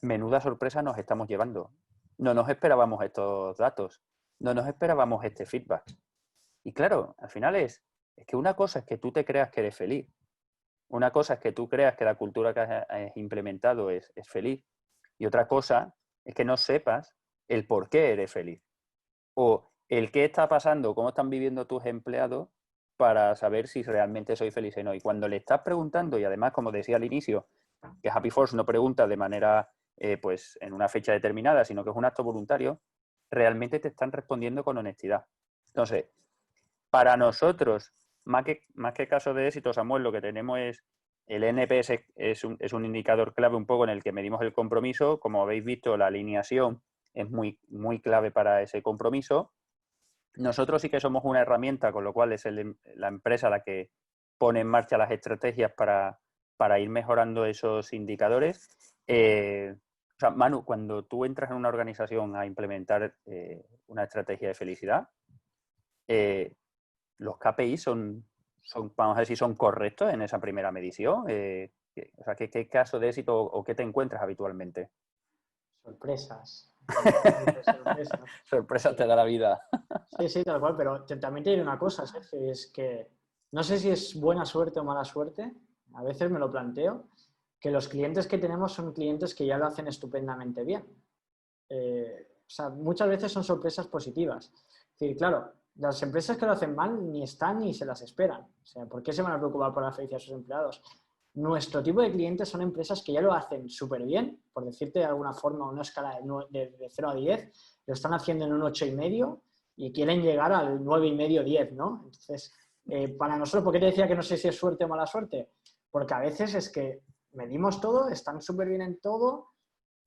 menuda sorpresa nos estamos llevando. No nos esperábamos estos datos, no nos esperábamos este feedback. Y claro, al final es que una cosa es que tú te creas que eres feliz una cosa es que tú creas que la cultura que has implementado es feliz y otra cosa es que no sepas el por qué eres feliz o el qué está pasando, cómo están viviendo tus empleados para saber si realmente soy feliz o no. Y cuando le estás preguntando, y además, como decía al inicio, que Happy Force no pregunta de manera, pues, en una fecha determinada, sino que es un acto voluntario, realmente te están respondiendo con honestidad. Entonces, para nosotros, más que caso de éxito, Samuel, lo que tenemos es el NPS es un indicador clave un poco en el que medimos el compromiso. Como habéis visto, la alineación es muy, muy clave para ese compromiso. Nosotros sí que somos una herramienta, con lo cual es la empresa la que pone en marcha las estrategias para ir mejorando esos indicadores. O sea, Manu, cuando tú entras en una organización a implementar una estrategia de felicidad, los KPI vamos a ver si son correctos en esa primera medición. O sea, ¿qué caso de éxito o qué te encuentras habitualmente? Sorpresas. Sorpresas. Sorpresas Sí. te da la vida. Sí, sí, tal cual, pero también te diré una cosa, Sergio, y es que no sé si es buena suerte o mala suerte, a veces me lo planteo, que los clientes que tenemos son clientes que ya lo hacen estupendamente bien. O sea, muchas veces son sorpresas positivas. Es decir, claro, las empresas que lo hacen mal ni están ni se las esperan. O sea, ¿por qué se van a preocupar por la felicidad de sus empleados? Nuestro tipo de clientes son empresas que ya lo hacen súper bien, por decirte de alguna forma, una escala de 0 a 10, lo están haciendo en un 8,5 y quieren llegar al 9,5, 10, ¿no? Entonces, para nosotros, ¿por qué te decía que no sé si es suerte o mala suerte? Porque a veces es que medimos todo, están súper bien en todo,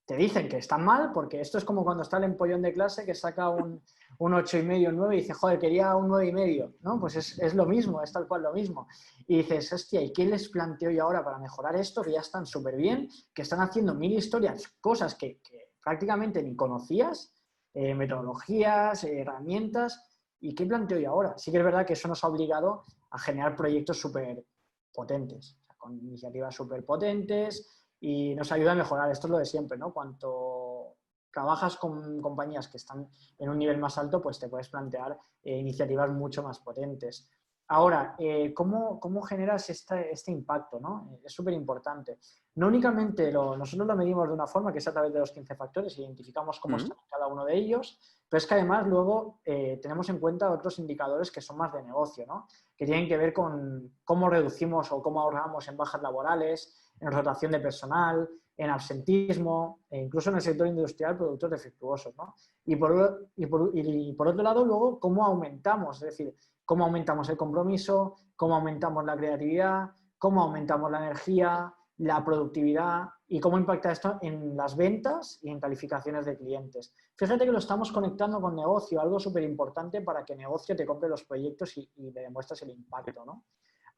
te dicen que están mal, porque esto es como cuando está el empollón de clase que saca un 8,5, un 9 y dice, joder, quería un 9,5, ¿no? Pues es lo mismo, es tal cual lo mismo. Y dices, hostia, ¿y qué les planteo yo ahora para mejorar esto? Que ya están súper bien, que están haciendo mil historias, cosas que prácticamente ni conocías, metodologías, herramientas, ¿y qué planteo yo ahora? Sí que es verdad que eso nos ha obligado a generar proyectos súper potentes, o sea, con iniciativas súper potentes, y nos ayuda a mejorar. Esto es lo de siempre, ¿no? Cuanto trabajas con compañías que están en un nivel más alto, pues te puedes plantear iniciativas mucho más potentes. Ahora, ¿cómo generas este impacto? ¿No? Es súper importante. No únicamente nosotros lo medimos de una forma, que es a través de los 15 factores, identificamos cómo está cada uno de ellos, pero es que además luego tenemos en cuenta otros indicadores que son más de negocio, ¿no? Que tienen que ver con cómo reducimos o cómo ahorramos en bajas laborales, en rotación de personal, en absentismo, e incluso en el sector industrial, productos defectuosos, ¿no? Y por otro lado, luego, cómo aumentamos, es decir, cómo aumentamos el compromiso, cómo aumentamos la creatividad, cómo aumentamos la energía, la productividad y cómo impacta esto en las ventas y en calificaciones de clientes. Fíjate que lo estamos conectando con negocio, algo súper importante para que negocio te compre los proyectos y le demuestres el impacto, ¿no?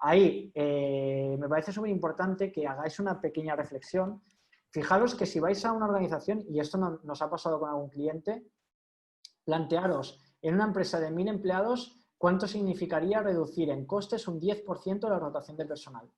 Ahí me parece súper importante que hagáis una pequeña reflexión. Fijaros que si vais a una organización, y esto nos ha pasado con algún cliente, plantearos en una empresa de 1.000 empleados cuánto significaría reducir en costes un 10% la rotación de personal.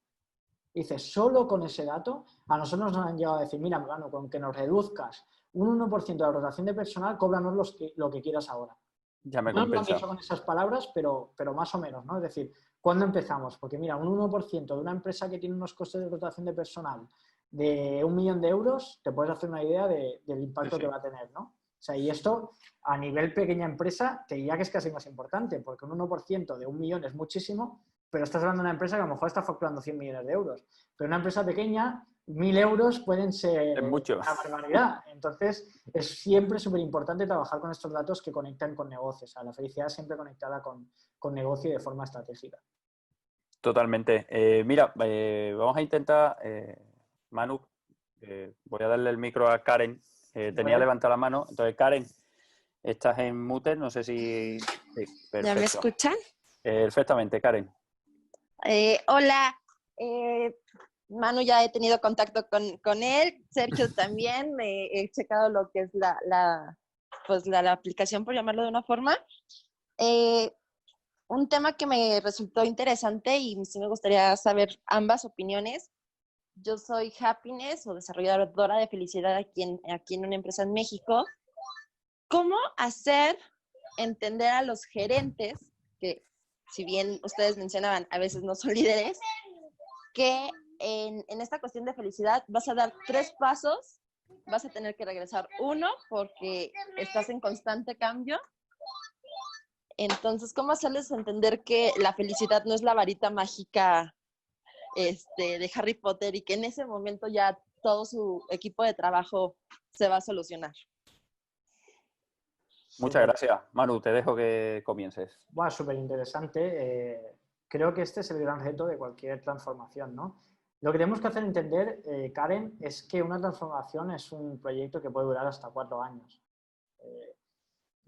Dice, solo con ese dato, a nosotros nos han llegado a decir, mira, Milano, con que nos reduzcas un 1% de la rotación de personal, cóbranos lo que quieras ahora. Ya me No nos lo han compensa. dicho con esas palabras, pero más o menos, ¿no? Es decir, ¿cuándo empezamos? Porque mira, un 1% de una empresa que tiene unos costes de rotación de personal de 1 millón de euros, te puedes hacer una idea del impacto que va a tener, ¿no? O sea, y esto a nivel pequeña empresa te diría que es casi más importante, porque un 1% de 1 millón es muchísimo, pero estás hablando de una empresa que a lo mejor está facturando 100 millones de euros. Pero una empresa pequeña, 1.000 euros pueden ser Es mucho. una barbaridad. Entonces, es siempre súper importante trabajar con estos datos que conectan con negocios. O sea, la felicidad siempre conectada con negocio y de forma estratégica. Totalmente. Mira, vamos a intentar, Manu, voy a darle el micro a Karen. Tenía ¿Vale? levantada la mano. Entonces, Karen, estás en mute, no sé si... Sí, ¿Ya me perfecto. escuchan? Perfectamente, Karen. Hola, Manu, ya he tenido contacto con él, Sergio también, he checado lo que es pues la aplicación, por llamarlo de una forma. Un tema que me resultó interesante y sí me gustaría saber ambas opiniones. Yo soy Happiness o desarrolladora de felicidad aquí en una empresa en México. ¿Cómo hacer entender a los gerentes, que si bien ustedes mencionaban, a veces no son líderes, que en esta cuestión de felicidad vas a dar 3 pasos, vas a tener que regresar 1 porque estás en constante cambio. Entonces, ¿cómo hacerles entender que la felicidad no es la varita mágica de Harry Potter y que en ese momento ya todo su equipo de trabajo se va a solucionar? Muchas gracias. Manu, te dejo que comiences. Bueno, súper interesante. Creo que este es el gran reto de cualquier transformación, ¿no? Lo que tenemos que hacer entender, Karen, es que una transformación es un proyecto que puede durar hasta 4 años.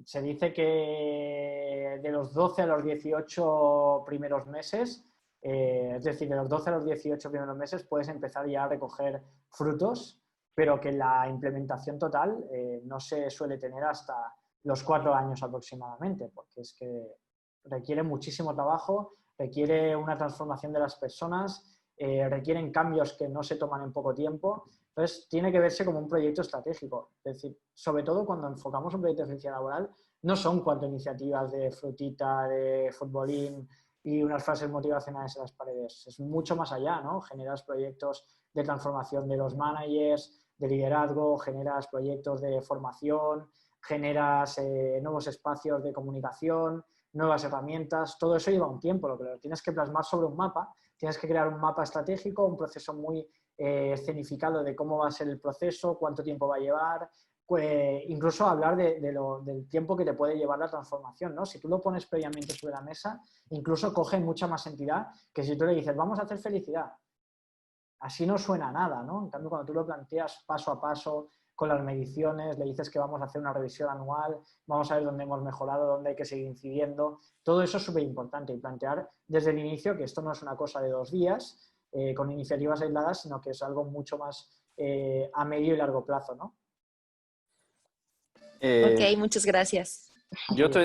Se dice que de los 12 a los 18 primeros meses, es decir, de los 12 a los 18 primeros meses puedes empezar ya a recoger frutos, pero que la implementación total no se suele tener hasta los 4 años aproximadamente, porque es que requiere muchísimo trabajo, requiere una transformación de las personas, requieren cambios que no se toman en poco tiempo. Entonces, tiene que verse como un proyecto estratégico. Es decir, sobre todo cuando enfocamos un proyecto de eficiencia laboral, no son 4 iniciativas de frutita, de futbolín y unas frases motivacionales en las paredes. Es mucho más allá, ¿no? Generas proyectos de transformación de los managers, de liderazgo, generas proyectos de formación, generas nuevos espacios de comunicación, nuevas herramientas. Todo eso lleva un tiempo, lo que lo tienes que plasmar sobre un mapa. Tienes que crear un mapa estratégico, un proceso muy escenificado de cómo va a ser el proceso, cuánto tiempo va a llevar, incluso hablar del tiempo que te puede llevar la transformación, ¿no? Si tú lo pones previamente sobre la mesa, incluso coge mucha más entidad que si tú le dices, vamos a hacer felicidad. Así no suena a nada, ¿no? En cambio, cuando tú lo planteas paso a paso, con las mediciones, le dices que vamos a hacer una revisión anual, vamos a ver dónde hemos mejorado, dónde hay que seguir incidiendo. Todo eso es súper importante y plantear desde el inicio que esto no es una cosa de 2 días con iniciativas aisladas, sino que es algo mucho más a medio y largo plazo, ¿no? Ok, muchas gracias.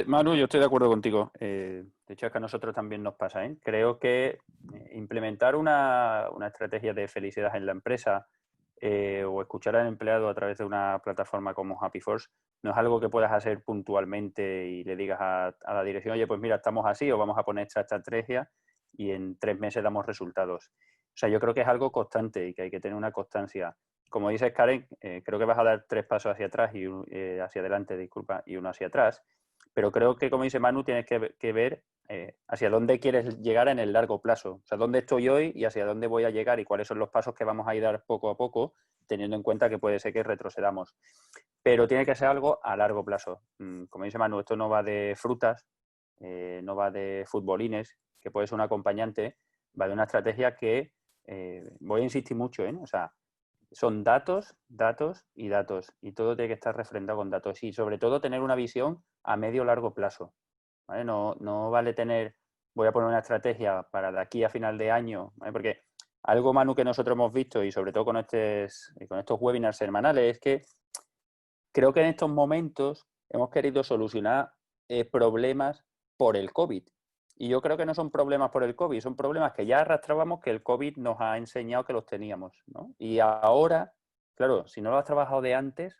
Manu, yo estoy de acuerdo contigo. De hecho, es que a nosotros también nos pasa, ¿eh? Creo que implementar una estrategia de felicidad en la empresa o escuchar al empleado a través de una plataforma como Happy Force no es algo que puedas hacer puntualmente y le digas a la dirección, oye, pues mira, estamos así o vamos a poner esta estrategia y en 3 meses damos resultados. O sea, yo creo que es algo constante y que hay que tener una constancia. Como dices, Karen, creo que vas a dar 3 pasos hacia atrás y hacia adelante, disculpa, y uno hacia atrás. Pero creo que, como dice Manu, tienes que ver hacia dónde quieres llegar en el largo plazo. O sea, dónde estoy hoy y hacia dónde voy a llegar y cuáles son los pasos que vamos a ir a dar poco a poco, teniendo en cuenta que puede ser que retrocedamos. Pero tiene que ser algo a largo plazo. Como dice Manu, esto no va de frutas, no va de futbolines, que puede ser un acompañante, va de una estrategia que, voy a insistir mucho, o sea, son datos, datos y datos. Y todo tiene que estar refrendado con datos. Y sobre todo tener una visión a medio o largo plazo. ¿Vale? No vale tener, voy a poner una estrategia para de aquí a final de año, ¿vale? Porque algo, Manu, que nosotros hemos visto y sobre todo con estos webinars semanales es que creo que en estos momentos hemos querido solucionar problemas por el COVID. Y yo creo que no son problemas por el COVID, son problemas que ya arrastrábamos que el COVID nos ha enseñado que los teníamos, ¿no? Y ahora, claro, si no lo has trabajado de antes,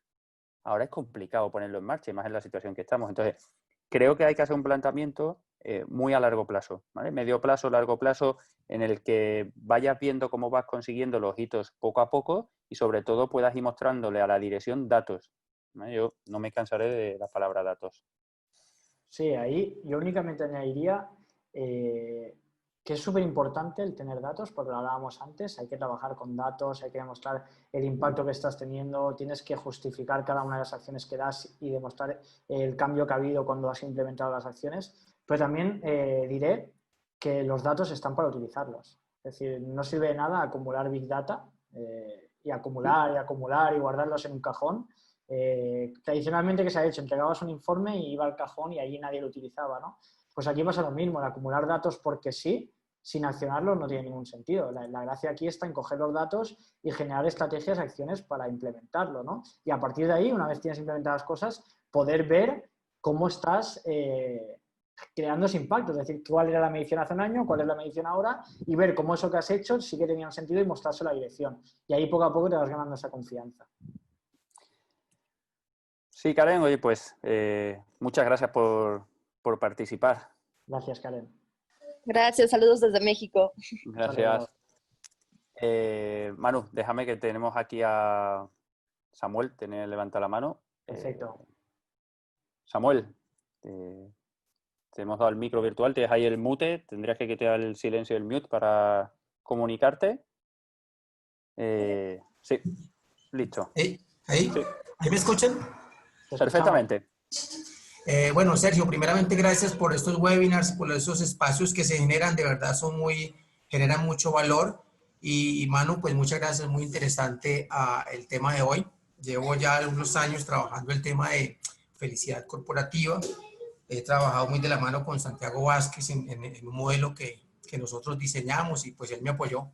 ahora es complicado ponerlo en marcha, y más en la situación que estamos. Entonces, creo que hay que hacer un planteamiento muy a largo plazo, ¿vale? Medio plazo, largo plazo, en el que vayas viendo cómo vas consiguiendo los hitos poco a poco y sobre todo puedas ir mostrándole a la dirección datos, ¿vale? Yo no me cansaré de la palabra datos. Sí, ahí yo únicamente añadiría que es súper importante el tener datos, porque lo hablábamos antes, hay que trabajar con datos, hay que demostrar el impacto que estás teniendo, tienes que justificar cada una de las acciones que das y demostrar el cambio que ha habido cuando has implementado las acciones, pero también diré que los datos están para utilizarlos. Es decir, no sirve de nada acumular Big Data y acumular y guardarlos en un cajón. Tradicionalmente, ¿qué se ha hecho? Entregabas un informe y iba al cajón y allí nadie lo utilizaba, ¿no? Pues aquí pasa lo mismo, el acumular datos porque sí, sin accionarlos no tiene ningún sentido. La gracia aquí está en coger los datos y generar estrategias, acciones para implementarlo, ¿no? Y a partir de ahí, una vez tienes implementadas cosas, poder ver cómo estás creando ese impacto, es decir, cuál era la medición hace un año, cuál es la medición ahora y ver cómo eso que has hecho sí que tenía un sentido y mostrárselo a la dirección. Y ahí poco a poco te vas ganando esa confianza. Sí, Karen, oye, pues muchas gracias por participar. Gracias, Karen. Gracias, saludos desde México. Gracias. Manu, déjame que tenemos aquí a Samuel, levanta la mano. Perfecto. Samuel, te hemos dado el micro virtual, tienes ahí el mute, tendrías que quitar el silencio y el mute para comunicarte. Sí, listo. ¿Ahí Sí, me escuchan? Te escuchamos. perfectamente. Bueno, Sergio, primeramente gracias por estos webinars, por esos espacios que se generan, de verdad generan mucho valor. Y Manu, pues muchas gracias, muy interesante el tema de hoy. Llevo ya algunos años trabajando el tema de felicidad corporativa. He trabajado muy de la mano con Santiago Vázquez en un modelo que nosotros diseñamos y pues él me apoyó.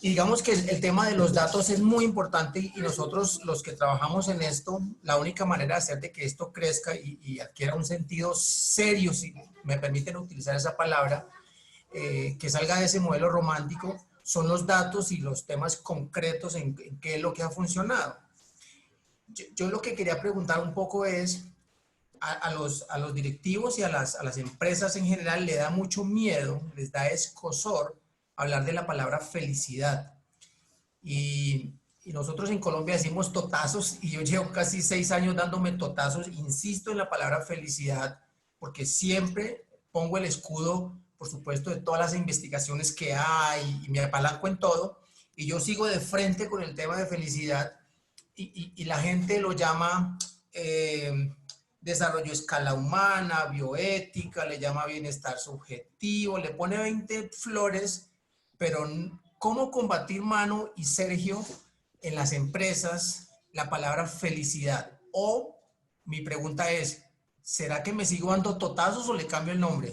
Y digamos que el tema de los datos es muy importante y nosotros los que trabajamos en esto, la única manera de hacer de que esto crezca y adquiera un sentido serio, si me permiten utilizar esa palabra, que salga de ese modelo romántico, son los datos y los temas concretos en qué es lo que ha funcionado. Yo lo que quería preguntar un poco es, a los directivos y a las empresas en general le da mucho miedo, les da escozor hablar de la palabra felicidad. Y nosotros en Colombia decimos totazos y yo llevo casi 6 años dándome totazos. Insisto en la palabra felicidad porque siempre pongo el escudo, por supuesto, de todas las investigaciones que hay y me apalanco en todo. Y yo sigo de frente con el tema de felicidad y la gente lo llama desarrollo a escala humana, bioética, le llama bienestar subjetivo, le pone 20 flores, pero ¿cómo combatir, Manu y Sergio, en las empresas la palabra felicidad? O mi pregunta es, ¿será que me sigo dando totazos o le cambio el nombre?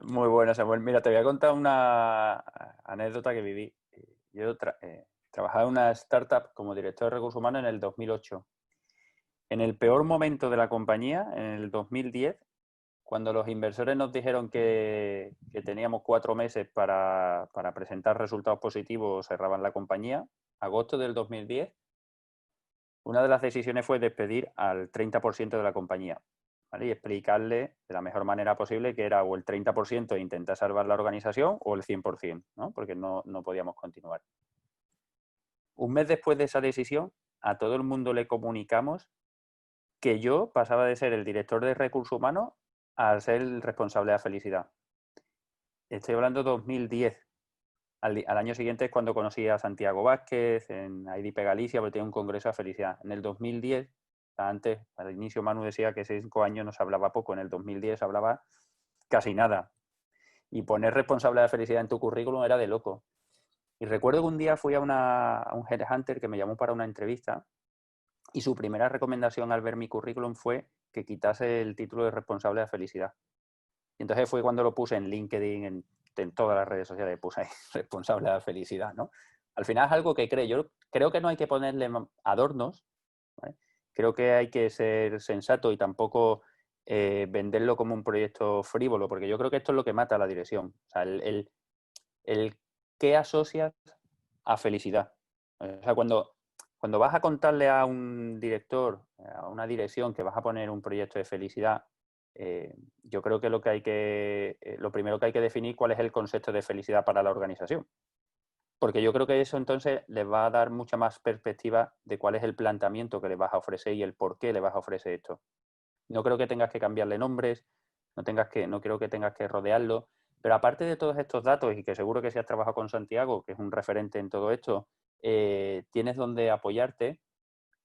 Muy bueno, Samuel. Mira, te voy a contar una anécdota que viví. Yo trabajaba en una startup como director de recursos humanos en el 2008. En el peor momento de la compañía, en el 2010, cuando los inversores nos dijeron que teníamos 4 meses para presentar resultados positivos, cerraban la compañía, agosto del 2010, una de las decisiones fue despedir al 30% de la compañía, ¿vale? Y explicarle de la mejor manera posible que era o el 30% e intentar salvar la organización o el 100%, ¿no? Porque no podíamos continuar. Un mes después de esa decisión, a todo el mundo le comunicamos que yo pasaba de ser el director de recursos humanos a ser el responsable de la felicidad. Estoy hablando de 2010. Al año siguiente es cuando conocí a Santiago Vázquez en IDP Galicia, porque tenía un congreso de felicidad. En el 2010, antes, al inicio Manu decía que 5 años no se hablaba poco, en el 2010 se hablaba casi nada. Y poner responsable de la felicidad en tu currículum era de loco. Y recuerdo que un día fui a un headhunter que me llamó para una entrevista y su primera recomendación al ver mi currículum fue que quitase el título de responsable de la felicidad. Y entonces fue cuando lo puse en LinkedIn, en todas las redes sociales, puse ahí responsable de la felicidad, ¿no? Al final es algo que yo creo que no hay que ponerle adornos, ¿vale? Creo que hay que ser sensato y tampoco venderlo como un proyecto frívolo, porque yo creo que esto es lo que mata a la dirección. O sea, el qué asocias a felicidad. O sea, cuando vas a contarle a un director, a una dirección que vas a poner un proyecto de felicidad, yo creo que lo primero que hay que definir cuál es el concepto de felicidad para la organización. Porque yo creo que eso entonces les va a dar mucha más perspectiva de cuál es el planteamiento que le vas a ofrecer y el por qué le vas a ofrecer esto. No creo que tengas que cambiarle nombres, no creo que tengas que rodearlo, pero aparte de todos estos datos, y que seguro que si has trabajado con Santiago, que es un referente en todo esto, tienes donde apoyarte.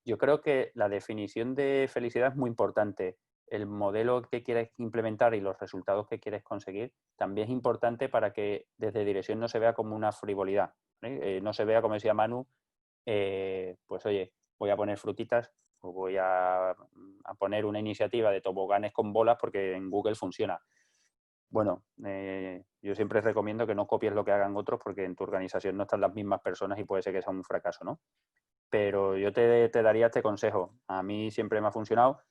Yo creo que la definición de felicidad es muy importante. El modelo que quieres implementar y los resultados que quieres conseguir también es importante para que desde dirección no se vea como una frivolidad, ¿eh? No se vea, como decía Manu, pues oye, voy a poner frutitas o voy a poner una iniciativa de toboganes con bolas porque en Google funciona. Bueno, yo siempre recomiendo que no copies lo que hagan otros porque en tu organización no están las mismas personas y puede ser que sea un fracaso, ¿no? Pero yo te daría este consejo. A mí siempre me ha funcionado.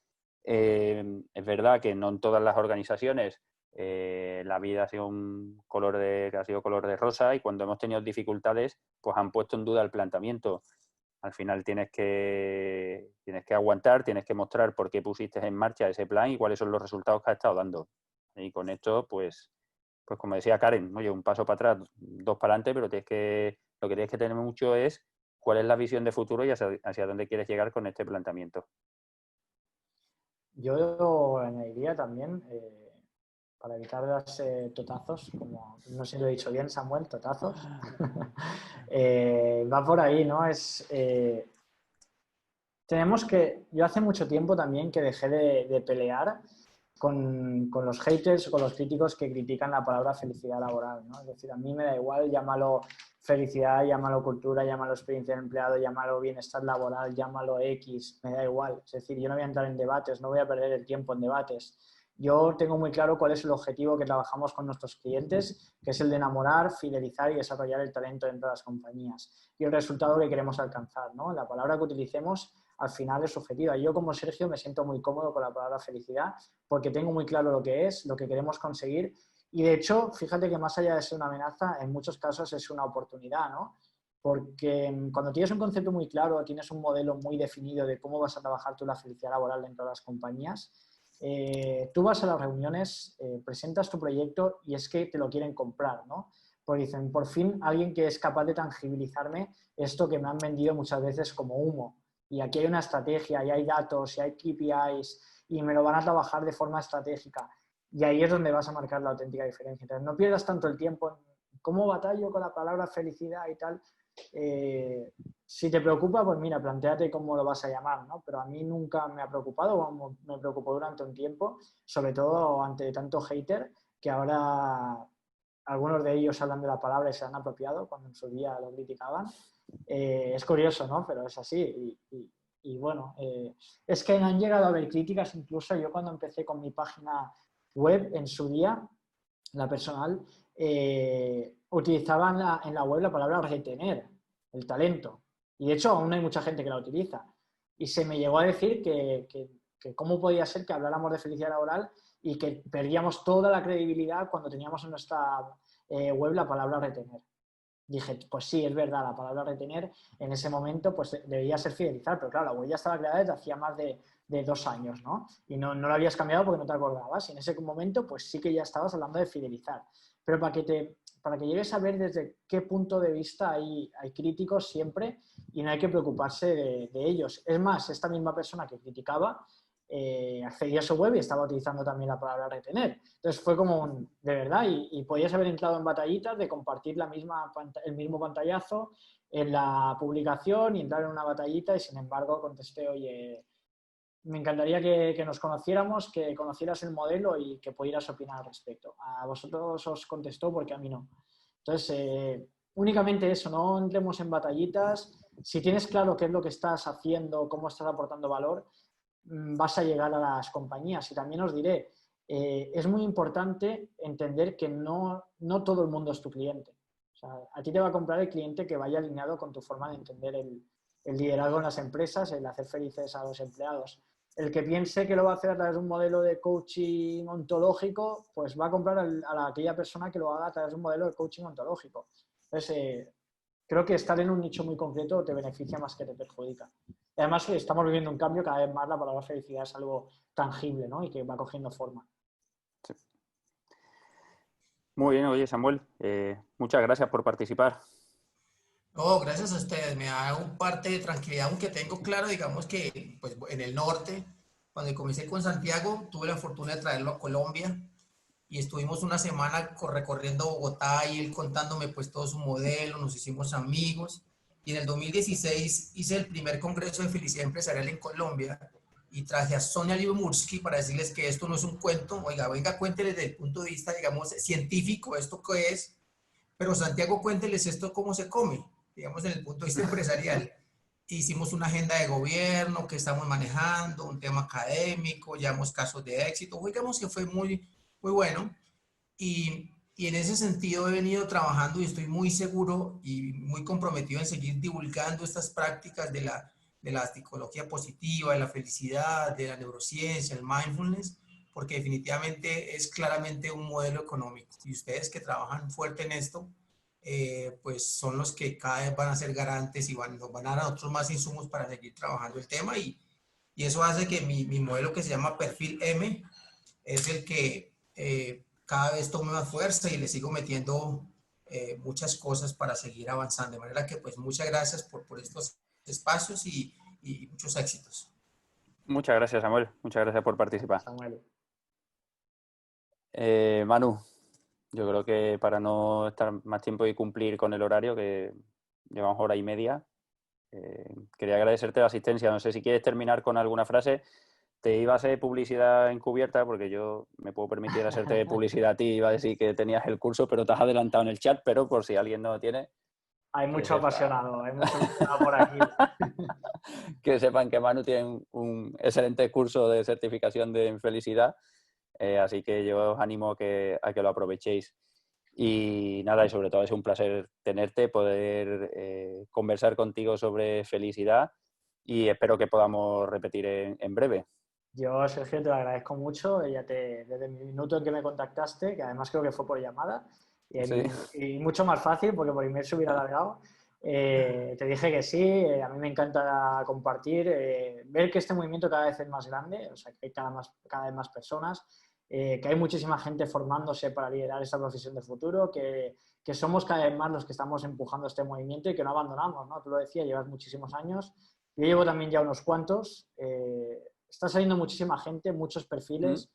Es verdad que no en todas las organizaciones la vida ha sido color de rosa y cuando hemos tenido dificultades, pues han puesto en duda el planteamiento. Al final tienes que aguantar, tienes que mostrar por qué pusiste en marcha ese plan y cuáles son los resultados que has estado dando. Y con esto, pues pues como decía Karen, oye, un paso para atrás, dos para adelante, pero lo que tienes que tener mucho es cuál es la visión de futuro y hacia dónde quieres llegar con este planteamiento. Yo añadiría también, para evitar darse totazos, como no sé si lo he dicho bien, Samuel, totazos, va por ahí, ¿no? Tenemos que, yo hace mucho tiempo también que dejé de pelear con los haters o con los críticos que critican la palabra felicidad laboral, ¿no? Es decir, a mí me da igual, llámalo felicidad, llámalo cultura, llámalo experiencia del empleado, llámalo bienestar laboral, llámalo X, me da igual. Es decir, yo no voy a entrar en debates, no voy a perder el tiempo en debates. Yo tengo muy claro cuál es el objetivo que trabajamos con nuestros clientes, que es el de enamorar, fidelizar y desarrollar el talento dentro de las compañías. Y el resultado que queremos alcanzar, ¿no? La palabra que utilicemos al final es subjetiva. Yo como Sergio me siento muy cómodo con la palabra felicidad porque tengo muy claro lo que es, lo que queremos conseguir y de hecho, fíjate que más allá de ser una amenaza, en muchos casos es una oportunidad, ¿no? Porque cuando tienes un concepto muy claro, tienes un modelo muy definido de cómo vas a trabajar tú la felicidad laboral dentro de las compañías, tú vas a las reuniones, presentas tu proyecto y es que te lo quieren comprar, ¿no? Porque dicen, por fin alguien que es capaz de tangibilizarme esto que me han vendido muchas veces como humo. Y aquí hay una estrategia, y hay datos, y hay KPIs, y me lo van a trabajar de forma estratégica. Y ahí es donde vas a marcar la auténtica diferencia. Entonces, no pierdas tanto el tiempo en cómo batallo con la palabra felicidad y tal. Si te preocupa, pues mira, plantéate cómo lo vas a llamar, ¿no? Pero a mí nunca me ha preocupado, me preocupó durante un tiempo, sobre todo ante tanto hater, que ahora algunos de ellos hablan de la palabra y se han apropiado cuando en su día lo criticaban. Es curioso, ¿no? Pero es así. Y bueno, es que han llegado a haber críticas, incluso yo cuando empecé con mi página web en su día, la personal, utilizaba en la web la palabra retener, el talento. Y de hecho aún hay mucha gente que la utiliza. Y se me llegó a decir que cómo podía ser que habláramos de felicidad laboral y que perdíamos toda la credibilidad cuando teníamos en nuestra web la palabra retener. Dije, pues sí, es verdad, la palabra retener en ese momento pues debería ser fidelizar, pero claro, la web ya estaba creada desde hacía más de 2 años, ¿no? Y no la habías cambiado porque no te acordabas. Y en ese momento pues sí que ya estabas hablando de fidelizar. Pero para que llegues a ver desde qué punto de vista hay críticos siempre y no hay que preocuparse de ellos. Es más, esta misma persona que criticaba accedía a su web y estaba utilizando también la palabra retener. Entonces fue como de verdad, y podías haber entrado en batallitas de compartir el mismo pantallazo en la publicación y entrar en una batallita y sin embargo contesté, oye, me encantaría que nos conociéramos, que conocieras el modelo y que pudieras opinar al respecto. A vosotros os contestó porque a mí no. Entonces, únicamente eso, no entremos en batallitas. Si tienes claro qué es lo que estás haciendo, cómo estás aportando valor, vas a llegar a las compañías. Y también os diré, es muy importante entender que no todo el mundo es tu cliente. O sea, a ti te va a comprar el cliente que vaya alineado con tu forma de entender el liderazgo en las empresas, el hacer felices a los empleados. El que piense que lo va a hacer a través de un modelo de coaching ontológico, pues va a comprar a aquella persona que lo haga a través de un modelo de coaching ontológico. Entonces, creo que estar en un nicho muy concreto te beneficia más que te perjudica. Además, estamos viviendo un cambio, cada vez más la palabra felicidad es algo tangible, ¿no? Y que va cogiendo forma. Sí. Muy bien, oye Samuel, muchas gracias por participar. No, gracias a ustedes, me da un parte de tranquilidad, aunque tengo claro, digamos que pues, en el norte, cuando comencé con Santiago, tuve la fortuna de traerlo a Colombia y estuvimos una semana recorriendo Bogotá y él contándome pues todo su modelo, nos hicimos amigos y en el 2016 hice el primer congreso de felicidad empresarial en Colombia y traje a Sonia Lyubomirsky para decirles que esto no es un cuento, oiga, venga, cuénteles desde el punto de vista, digamos, científico, esto qué es, pero Santiago, cuénteles esto cómo se come, digamos, en el punto de vista empresarial. Hicimos una agenda de gobierno que estamos manejando, un tema académico, llevamos casos de éxito, digamos que fue muy bueno. Y en ese sentido he venido trabajando y estoy muy seguro y muy comprometido en seguir divulgando estas prácticas de la psicología positiva, de la felicidad, de la neurociencia, el mindfulness, porque definitivamente es claramente un modelo económico. Y ustedes que trabajan fuerte en esto, pues son los que cada vez van a ser garantes y nos van a dar a nosotros más insumos para seguir trabajando el tema. Y eso hace que mi modelo que se llama Perfil M es el que cada vez tome más fuerza y le sigo metiendo muchas cosas para seguir avanzando. De manera que pues muchas gracias por estos espacios y muchos éxitos. Muchas gracias, Samuel. Muchas gracias por participar. Samuel. Manu, yo creo que para no estar más tiempo y cumplir con el horario, que llevamos hora y media, quería agradecerte la asistencia. No sé si quieres terminar con alguna frase. Te iba a hacer publicidad encubierta porque yo me puedo permitir hacerte publicidad a ti. Iba a decir que tenías el curso, pero te has adelantado en el chat. Pero por si alguien no lo tiene, Hay mucho apasionado por aquí. Que sepan que Manu tiene un excelente curso de certificación de felicidad. Así que yo os animo a que lo aprovechéis. Y nada, y sobre todo es un placer tenerte, poder conversar contigo sobre felicidad y espero que podamos repetir en breve. Yo, Sergio, te lo agradezco mucho. Desde el minuto en que me contactaste, que además creo que fue por llamada, Sí. y mucho más fácil porque por email se hubiera alargado, te dije que sí. A mí me encanta compartir, ver que este movimiento cada vez es más grande, o sea, que hay cada vez más personas, que hay muchísima gente formándose para liderar esta profesión de futuro, que somos cada vez más los que estamos empujando este movimiento y que no abandonamos, ¿no? Tú lo decías, llevas muchísimos años. Yo llevo también ya unos cuantos. Está saliendo muchísima gente, muchos perfiles,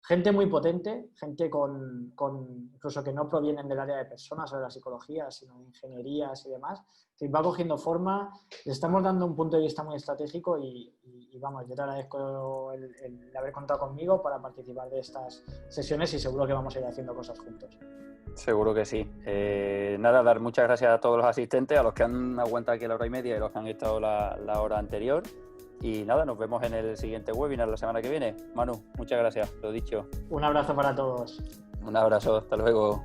gente muy potente, gente con incluso que no provienen del área de personas o de la psicología, sino de ingenierías y demás. Que va cogiendo forma, le estamos dando un punto de vista muy estratégico y vamos, yo te agradezco el haber contado conmigo para participar de estas sesiones y seguro que vamos a ir haciendo cosas juntos. Seguro que sí. Nada, dar muchas gracias a todos los asistentes, a los que han aguantado aquí la hora y media y los que han estado la hora anterior. Y nada, nos vemos en el siguiente webinar la semana que viene. Manu, muchas gracias, lo dicho. Un abrazo para todos. Un abrazo, hasta luego.